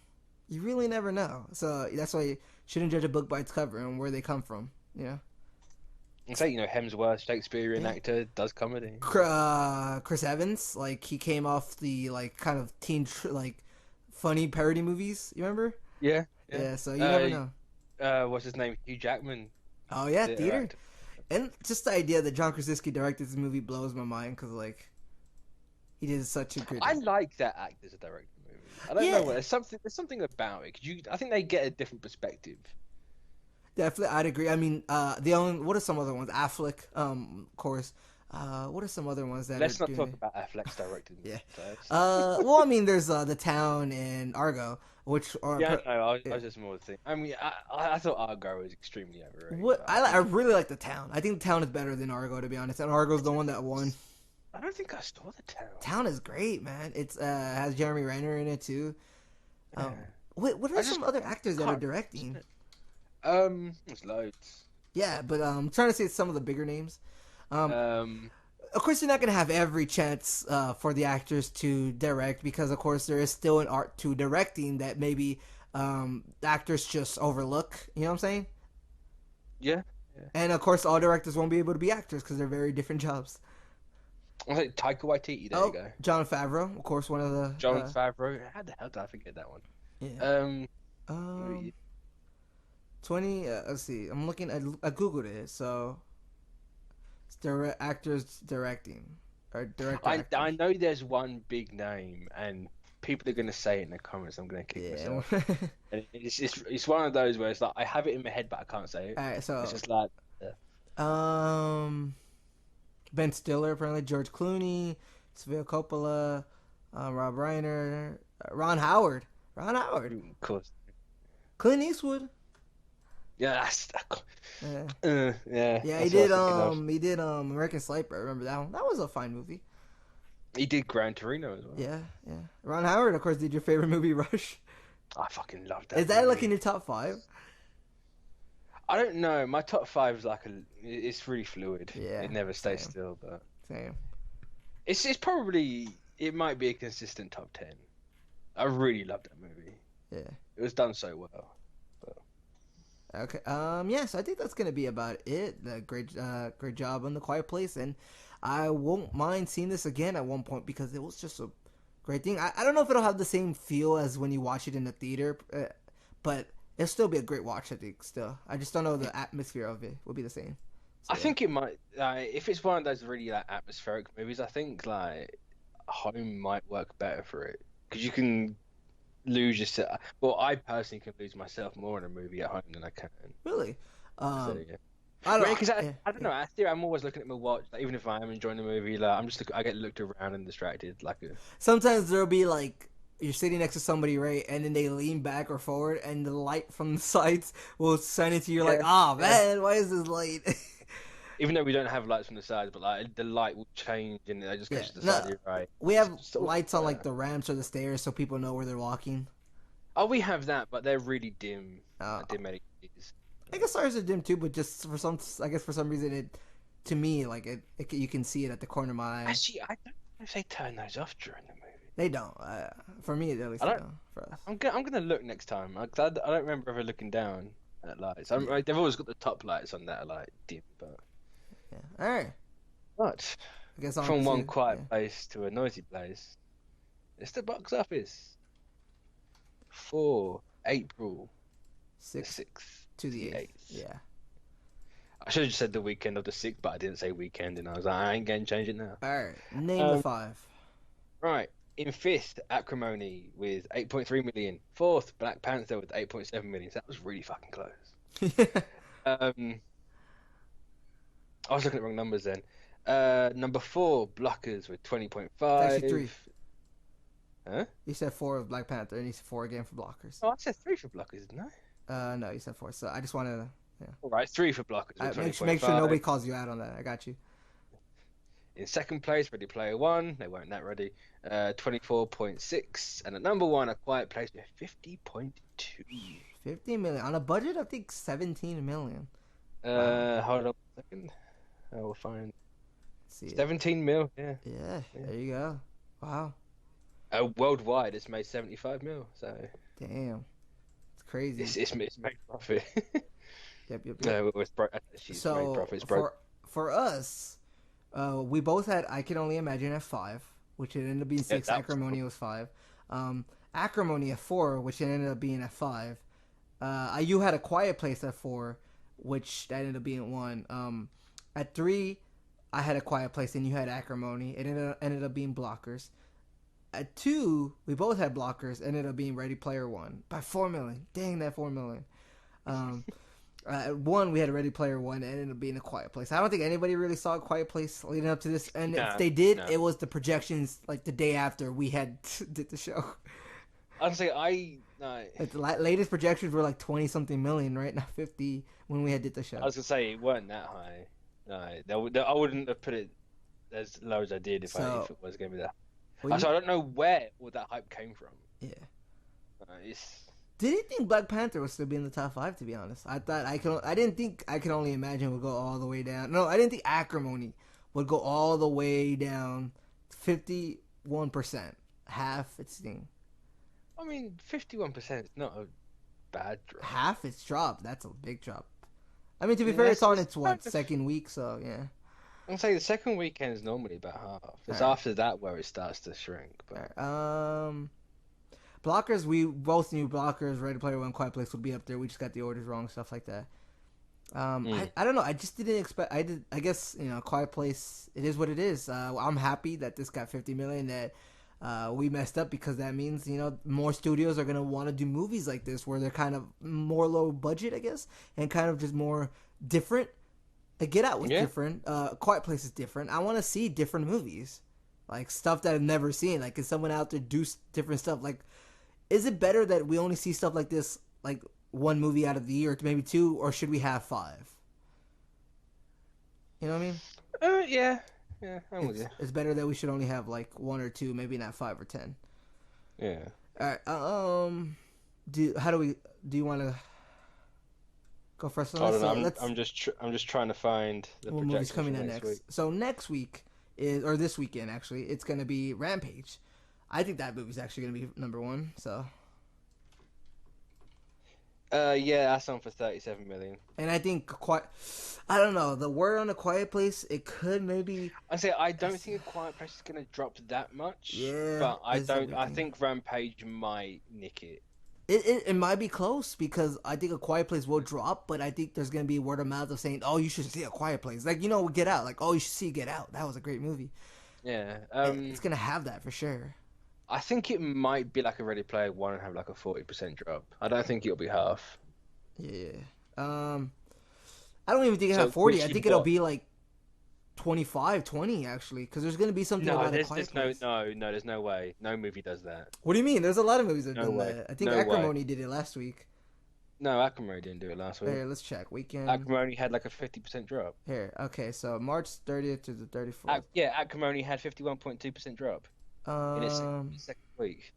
you really never know. So that's why you shouldn't judge a book by its cover and where they come from. Yeah. And say Hemsworth, Shakespearean actor, does comedy. Chris Evans, like he came off the like kind of teen funny parody movies. You remember? Yeah. Yeah, so you never know. What's his name? Hugh Jackman. Oh yeah, theater. And just the idea that John Krasinski directed this movie blows my mind because like he did such a good. I like that actor to direct the movie. I don't know what. There's something about it. I think they get a different perspective. Definitely, I'd agree. I mean, what are some other ones? Affleck, of course. What are some other ones that? Let's not talk about Affleck's directing. Yeah. Well, I mean, there's The Town and Argo. Which are I was just more thinking. I mean, I thought Argo was extremely overrated. I really like The Town. I think The Town is better than Argo, to be honest. And Argo's the one that won. I don't think I saw The Town. Town is great, man. It's has Jeremy Renner in it too. What are some other actors that are directing? There's loads. Yeah, but I'm trying to say some of the bigger names. of course, you're not gonna have every chance for the actors to direct because, of course, there is still an art to directing that maybe the actors just overlook. You know what I'm saying? Yeah. Yeah. And of course, all directors won't be able to be actors because they're very different jobs. I think Taika Waititi. There you Oh, go. John Favreau, of course, one of the John Favreau. How the hell did I forget that one? yeah. Um, 20. Let's see. I'm looking. I googled it. So it's actors directing or director. I know there's one big name, and people are gonna say it in the comments. I'm gonna kick myself. And it's one of those where it's like I have it in my head, but I can't say it. All right. So it's just like. Ben Stiller, apparently George Clooney, Sofia Coppola, Rob Reiner, Ron Howard, Of course. Clint Eastwood. Yeah, that's. Yeah. Yeah. He did. He did. American Sniper. I remember that one. That was a fine movie. He did Gran Torino as well. Yeah. Ron Howard, of course, did your favorite movie, Rush. I fucking love that. Is that like in your top 5? I don't know. My top 5 is like it's really fluid. Yeah, It never stays same. still, but Same. it's probably it might be a consistent top 10. I really loved that movie. Yeah. It was done so well. Okay. Yes, I think that's gonna be about it. Great job on The Quiet Place, and I won't mind seeing this again at one point because it was just a great thing. I don't know if it'll have the same feel as when you watch it in the theater, but it'll still be a great watch. I think. Still, I just don't know the atmosphere of it will be the same. So, I think it might. If it's one of those really like atmospheric movies, I think like home might work better for it because you can lose yourself. Well, I personally can lose myself more in a movie at home than I can. Really. So, yeah. I don't know. Because I don't know. I'm always looking at my watch. Like, even if I am enjoying the movie, like I get looked around and distracted. Sometimes there'll be like you're sitting next to somebody, right, and then they lean back or forward, and the light from the sides will shine into you. Like, oh man, why is this light? Even though we don't have lights from the sides, but like the light will change and it just goes to the side of your right. We have lights on like the ramps or the stairs, so people know where they're walking. Oh, we have that, but they're really dim. Dim LEDs. I guess ours are dim too, but just for some reason, it to me like it you can see it at the corner of my eye. Actually, I don't know if they turn those off during the movie. They don't. For me, at least, they don't. For us. I'm gonna look next time. I don't remember ever looking down at lights. They've always got the top lights on that are like dim, but. Yeah. All right. But I guess from one quiet place to a noisy place, it's the box office for April 6th to the 8th. Yeah. I should have just said the weekend of the 6th, but I didn't say weekend, and I was like, I ain't going to change it now. All right. Name the 5. Right. In 5th, Acrimony with 8.3 million. 4th, Black Panther with 8.7 million. So that was really fucking close. I was looking at the wrong numbers then. Number 4, Blockers with 20.5. Actually 3. Huh? You said 4 of Black Panther, and you said 4 again for Blockers. Oh, I said 3 for Blockers, didn't I? No, you said 4. So I just wanted to. Yeah. All right, 3 for Blockers. With make sure nobody calls you out on that. I got you. In second place, Ready Player One. They weren't that ready. 24.6, and at number 1, A Quiet Place with 50.2. 50 million on a budget of I think 17 million. Hold on a second. I will find. 17 mil. Yeah. Yeah. There you go. Wow. Worldwide, it's made 75 mil. So. Damn. It's crazy. It's made profit. Yep. No, it's made profit. For us, we both had I Can Only Imagine at 5, which it ended up being 6. Acrimony was 5. Acrimony at 4, which it ended up being at 5. You had A Quiet Place at 4, which that ended up being 1. At 3, I had A Quiet Place, and you had Acrimony. It ended up being Blockers. At 2, we both had Blockers. Ended up being Ready Player One by 4 million. Dang, that 4 million. At 1, we had Ready Player One, and ended up being A Quiet Place. I don't think anybody really saw A Quiet Place leading up to this, and if they did, it was the projections like the day after we had did the show. Honestly, the latest projections were like 20-something million, right? Not 50 when we had did the show. I was gonna say it weren't that high. No, I wouldn't have put it as low as I did if it was gonna be that. Well, so I don't know where all that hype came from. Yeah. Didn't think Black Panther would still be in the top 5, to be honest. I didn't think I Can Only Imagine would go all the way down. No, I didn't think Acrimony would go all the way down 51%. Half its thing. I mean, 51% is not a bad drop. Half its drop. That's a big drop. I mean, to be Yeah, fair, it's on it's its kind what of. second week, so yeah. I'm saying the second weekend is normally about half. All It's right. after that where it starts to shrink. All But right. Blockers. We both knew blockers. Ready Player One, Quiet Place would be up there. We just got the orders wrong, stuff like that. mm. I don't know. I just didn't expect. I guess Quiet Place. It is what it is. I'm happy that this got 50 million. That we messed up because that means more studios are gonna want to do movies like this where they're kind of more low budget, I guess, and kind of just more different. Get Out was Yeah. different. Quiet Place is different. I want to see different movies, like stuff that I've never seen. Like, can someone out there do different stuff? Like, is it better that we only see stuff like this, like one movie out of the year, maybe two, or should we have five? You know what I mean? Yeah, yeah, I'm with you. It's better that we should only have like one or two, maybe not 5 or 10. Yeah. All right. Do you want to go first on I this? don't know. So I'm just trying to find the what movie's projections coming for out next next? week. So next week or this weekend actually, it's gonna be Rampage. I think that movie's actually gonna be number one. So, Yeah, that's on for 37 million. and I think I don't know, the word on A Quiet Place. It could maybe. I don't think A Quiet Place is gonna drop that much. Yeah, But I that's the don't. big I thing. think Rampage might nick it. It might be close because I think A Quiet Place will drop, but I think there's gonna be word of mouth of saying, "Oh, you should see A Quiet Place." Like Get Out. Like, "Oh, you should see Get Out. That was a great movie." Yeah. It's gonna have that for sure. I think it might be like a Ready Player One and have like a 40% drop. I don't think it'll be half. Yeah. I don't even think it'll So have 40. which I you've think it'll got. be like 25, 20 actually, because there's gonna be something No, about A Quiet Place. there's no way. No movie does that. What do you mean? There's a lot of movies that have No done way. that. I think No way. Acrimony did it last week. No, Acrimony didn't do it last week. Here, let's check. Weekend. Acrimony had like a 50% drop. Here, okay, so March 30th to the 34th. Yeah, Acrimony had 51.2% drop in its Um, second week.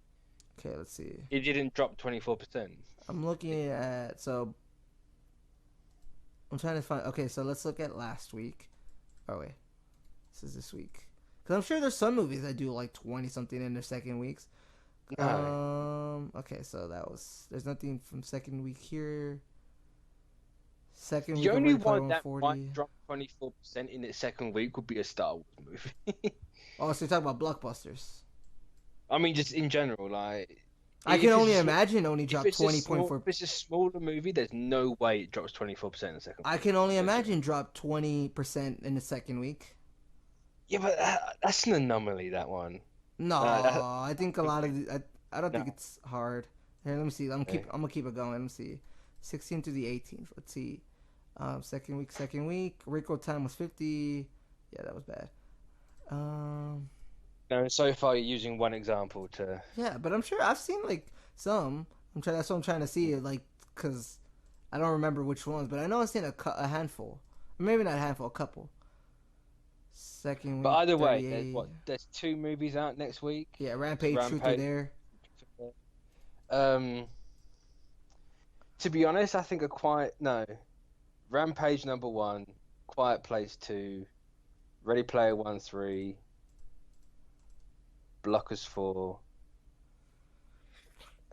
okay, let's see. It didn't drop 24%. I'm looking at I'm trying to find. Okay, so let's look at last week. Oh wait, this is this week. Because I'm sure there's some movies that do like 20 something in their second weeks. No. Okay, so there's nothing from second week here. Second week The of only Ready Player one that 140. might drop 24% in its second week would be a Star Wars movie. Oh, so you're talking about blockbusters. I mean, just in general, like. I If can it's only a sm- imagine only If dropped it's, a small, 20.4. if it's a smaller movie, there's no way it drops 24% in the second I week. can only imagine drop 20% in the second week. Yeah, but that's an anomaly, that one. No, That, I think a lot of I don't think no. it's hard. Here, let me see. Okay. I'm gonna keep it going. Let me see. 16th to the 18th. Let's see. Second week. Record time was 50. Yeah, that was bad. No, so far you're using one example to. Yeah, but I'm sure I've seen like some. That's what I'm trying to see. Like, cause I don't remember which ones, but I know I've seen a handful. Maybe not a handful, a couple. Second week. But either way, 38. there's two movies out next week. Yeah, Rampage, Truth or Rampage. Dare. Um, to be honest, I think Rampage number one, Quiet Place 2, Ready Player 1 3, Blockers 4.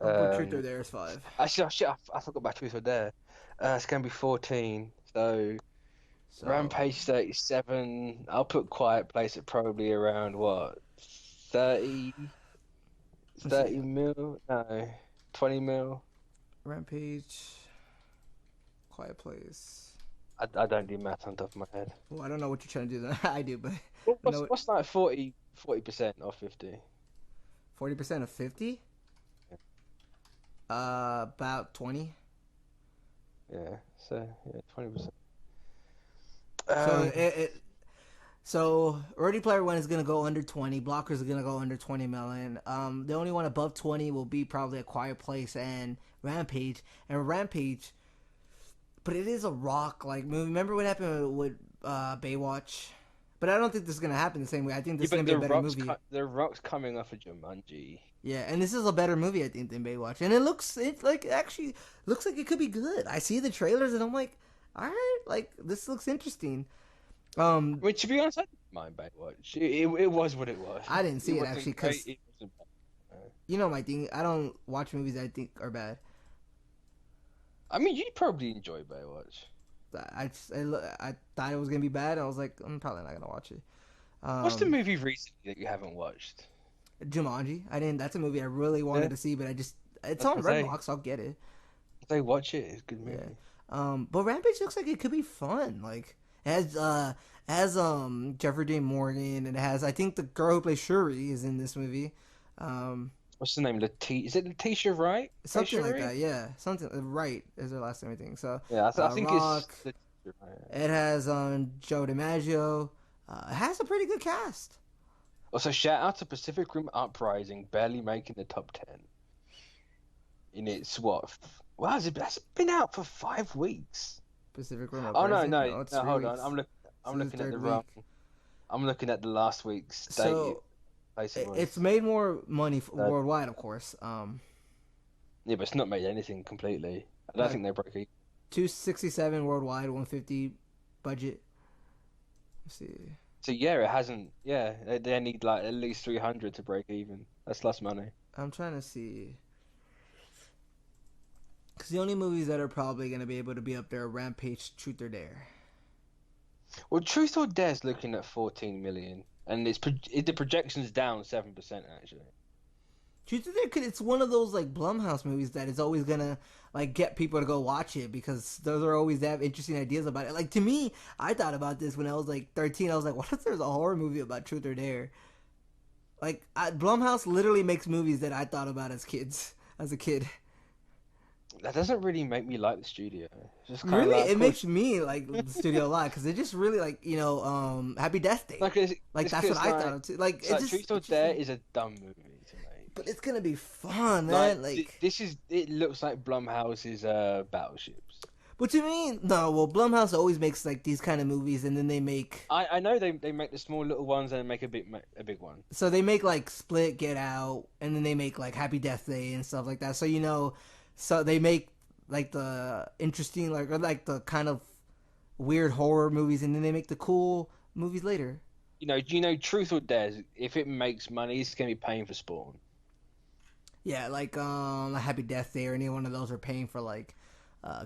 I'll put Truth or Dare is 5. Actually, oh, shit, I forgot about Truth or Dare. It's going to be 14. So, So, Rampage 37. I'll put Quiet Place at probably around, what, 30? Let's 30 see. mil? No, 20 mil? Rampage, Quiet Place. I don't do math on top of my head. Well, I don't know what you're trying to do. Then I do, but What's, no, what's like 40% or 50? 40% of 50. About 20. Yeah, so yeah, 20%. So so Ready Player One is gonna go under 20. Blockers are gonna go under 20 million. The only one above 20 will be probably A Quiet Place and Rampage. And Rampage, but it is a rock like movie. Remember what happened with Baywatch? But I don't think this is gonna happen the same way. I think this is Yeah, gonna but be a better movie. The Rock's coming off of Jumanji. Yeah, and this is a better movie I think than Baywatch. And it like actually looks like it could be good. I see the trailers and I'm like, all right, like this looks interesting. I mean, to be honest, mind Baywatch. It was what it was. I didn't It see it actually wasn't great. because It wasn't bad. you know my thing. I don't watch movies that I think are bad. I mean, you probably enjoy Baywatch. I thought it was gonna be bad. I was like, I'm probably not gonna watch it. What's the Um, movie recently that you haven't watched? Jumanji. I didn't. That's a movie I really wanted Yeah, to see, but it's that's on what I say. Redbox. I'll get it. They watch it. It's a good Yeah. movie. But Rampage looks like it could be fun. Like it has Jeffrey Dean Morgan, and it has I think the girl who plays Shuri is in this movie. Um, What's the name? Is it Letitia Wright? Plays Something like Shuri? that. Yeah, something right is her last name I think. So Yeah, I think it's Rock. Letitia Wright. It has Joe DiMaggio. It has a pretty good cast. Also, shout out to Pacific Rim Uprising, barely making the top 10. In its what? Wow, that's been out for 5 weeks. Pacific Rim Oh no, Uprising. no, No, it's no, 3 hold on. weeks. I'm This is the looking at the third wrong. week. I'm looking at the last week's date. So Place it it's was. made more money Uh, worldwide, of course. yeah, but it's not made anything completely. I don't Uh, think they broke even. 267 worldwide, 150 budget. Let's see. So yeah, it hasn't. Yeah, they need like at least 300 to break even. That's less money. I'm trying to see. Because the only movies that are probably going to be able to be up there are Rampage, Truth or Dare. Well, Truth or Dare's looking at 14 million, and the projection's down 7% actually. Truth or Dare, it's one of those like Blumhouse movies that is always going to like get people to go watch it because those are always they have interesting ideas about it. Like to me, I thought about this when I was like 13. I was like, what if there's a horror movie about Truth or Dare? Like Blumhouse literally makes movies that I thought about as a kid. That doesn't really make me like the studio. It's just kind of Really, like, it cool. makes me like the studio a lot because it just really like Happy Death Day. Like Like it's that's what 'cause, I like, thought of too. Like it's like Truth or it's just Dare is a dumb movie to but make. it's gonna be fun, Like man. Like, it looks like Blumhouse's Battleships. what you mean? No, well, Blumhouse always makes like these kind of movies, and then they make I know they make the small little ones and make a big one. so they make like Split, Get Out, and then they make like Happy Death Day and stuff like that. So so they make like the interesting like or like the kind of weird horror movies, and then they make the cool movies later. Truth or Dare, if it makes money, it's gonna be paying for Spawn. Yeah, like Happy Death Day or any one of those are paying for like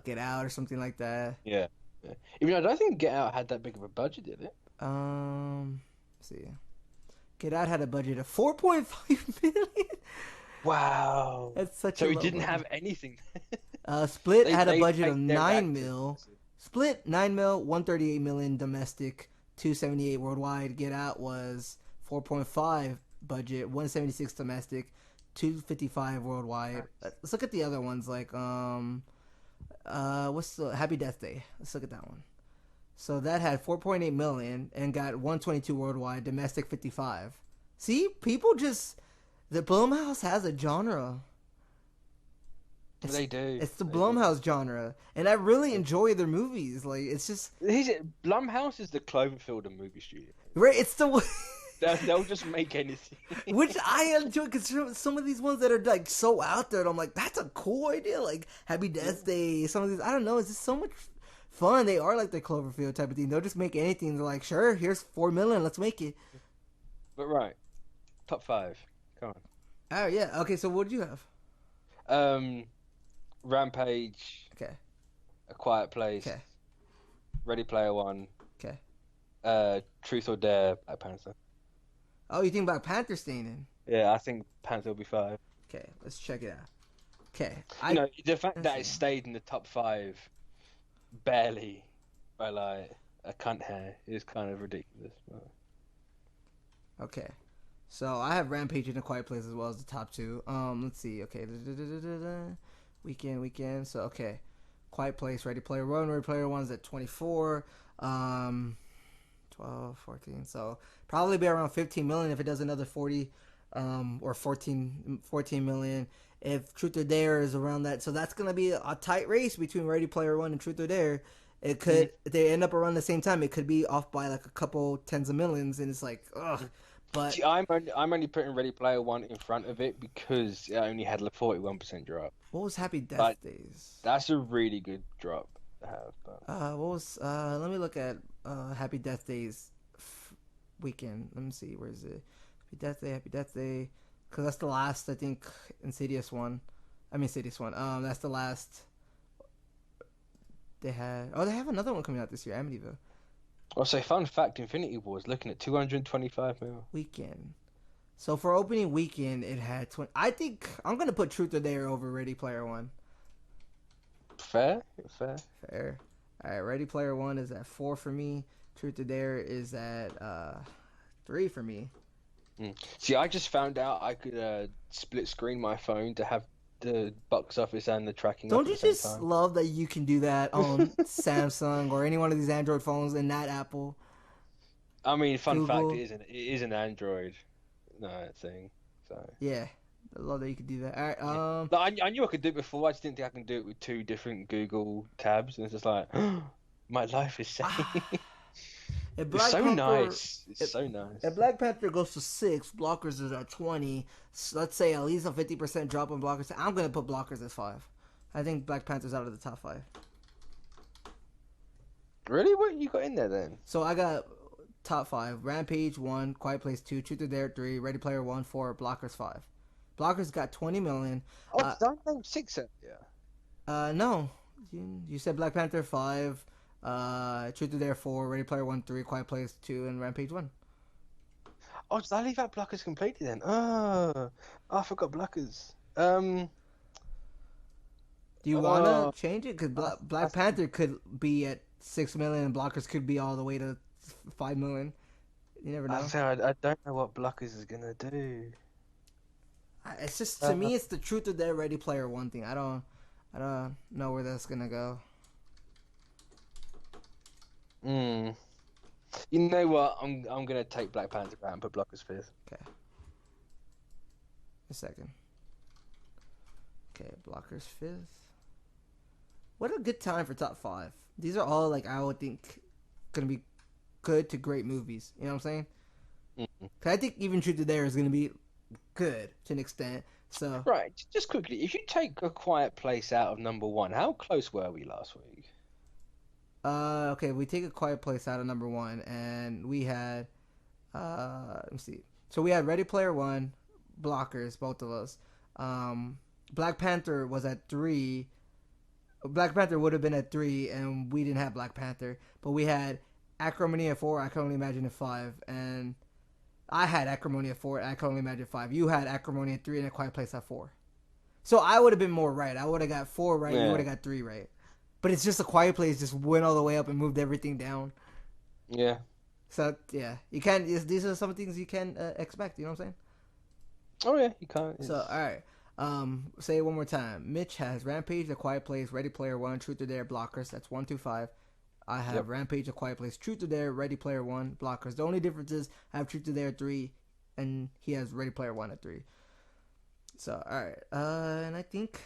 Get Out or something like that. Yeah. Yeah. Even though I don't think Get Out had that big of a budget, did it? Let's see. Get Out had a budget of 4.5 million. Wow. That's such So a it low didn't budget. have anything. Split had a They budget of paid their 9 actors. mil. Split 9 mil, 138 million domestic, 278 worldwide. Get Out was 4.5 budget, 176 domestic, 255 worldwide. Let's look at the other ones like what's the Happy Death Day? Let's look at that one. So that had 4.8 million and got 122 worldwide, domestic 55. See, the Blumhouse has a genre. They do. It's the They do. Blumhouse genre, and I really enjoy their movies. Like it's just Blumhouse is the Cloverfield of movie studio. right. It's the They'll just make anything. which I enjoy because some of these ones that are like so out there, I'm like, that's a cool idea. Like Happy Death Day. Some of these, I don't know. It's just so much fun. They are like the Cloverfield type of thing. They'll just make anything. They're like, sure, here's 4 million. Let's make it. But right, top 5. Come on. Oh yeah. Okay. So what did you have? Rampage, Okay. A Quiet Place, Okay. Ready Player One, Okay. Truth or Dare, Black Panther. Oh, you think Black Panther staying in? Yeah, I think Panther will be 5. Okay. Let's check it out. Okay. The fact that it stayed in the top 5 barely by like a cunt hair is kind of ridiculous. But... Okay. So I have Rampage and A Quiet Place as well as the top 2. Let's see. Okay. Weekend. So okay. Quiet Place, Ready Player One. Ready Player One's at 24. 12, 14. So probably be around 15 million if it does another 40 or 14 million. If Truth or Dare is around that. So that's going to be a tight race between Ready Player One and Truth or Dare. It could, if they end up around the same time, it could be off by like a couple tens of millions, and it's like, ugh. But See, I'm only putting Ready Player One in front of it because it only had a 41% drop. what was Happy Death But Days? that's a really good drop to have. But... What was? Let me look at Happy Death Days weekend. Let me see. Where is it? Happy Death Day. Happy Death Day. Because that's the last, I think, Insidious one. I mean, Insidious one. That's the last they had. Oh, they have another one coming out this year. Amityville Also, fun fact: Infinity War is looking at 225 mil. weekend. So for opening weekend, it had 20. I think I'm gonna put Truth or Dare over Ready Player One. Fair, fair. Fair. All right, Ready Player One is at 4 for me. Truth or Dare is at 3 for me. See, I just found out I could split screen my phone to have the box office and the tracking up Don't at you the same just time. love that you can do that on Samsung or any one of these Android phones and not Apple, I mean, fun fact, Google? it is an Android thing. So Yeah, I love that you can do that. All right, yeah, like, I knew I could do it before. I just didn't think I can do it with two different Google tabs, and it's just like, my life is saved. if It's Black so Panther, nice. It's if, so if nice. Black Panther goes to 6, Blockers is at 20. So let's say at least a 50% drop on Blockers. I'm gonna put Blockers at 5. I think Black Panther's out of the top 5. Really, what you got in there then? So I got top 5: Rampage 1, Quiet Place 2, Truth or Dare 3, Ready Player 1, 4, Blockers 5. Blockers got 20 million. Oh, Uh, did I name six earlier? no, you said Black Panther 5, Truth or Dare 4, Ready Player 1, 3, Quiet Place 2, and Rampage 1. Oh, did I leave out Blockers completely then? I forgot Blockers. Do you wanna Oh, change it? Because I Black Panther could be at 6 million, and Blockers could be all the way to 5 million. You never know. I don't know what Blockers is gonna do. It's just, to Uh, me, it's the Truth or Dare Ready Player 1 thing. I don't know where that's gonna go. hmm. You know what? I'm gonna take Black Panther out and put Blockers fifth. Okay, a second. Okay, Blockers 5th. What a good time for top 5. These are all, like, I would think gonna be good to great movies. You know what I'm saying? Mhm. 'Cause I think even Truth or Dare is gonna be good to an extent. So, Right, just quickly, if you take A Quiet Place out of number one, how close were we last week? okay, we take A Quiet Place out of number 1, and we had, let me see. So we had Ready Player One, Blockers, both of us. Black Panther was at 3. Black Panther would have been at 3, and we didn't have Black Panther, but we had Acrimony at 4. I can only imagine at 5, and I had Acrimony at 4. I can only imagine 5. You had Acrimony at 3 and A Quiet Place at 4. So I would have been more right. I would have got 4 right. You would Yeah, have got 3 right. But it's just A Quiet Place just went all the way up and moved everything down. yeah. So yeah, you can. These are some things you can expect. You know what I'm saying? Oh yeah, you can't. So all right. Say it one more time. Mitch has Rampage, A Quiet Place, Ready Player One, Truth or Dare, Blockers. That's 1 through 5. I have Yep. Rampage, A Quiet Place, Truth or Dare, Ready Player One, Blockers. The only difference is I have Truth or Dare at 3, and he has Ready Player One at 3. So all right. And I think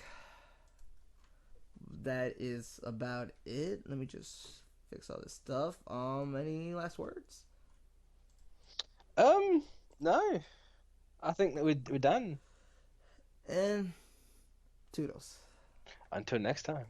that is about it. Let me just fix all this stuff. Any last words? Um, no, I think that we're done. And toodles. Until next time.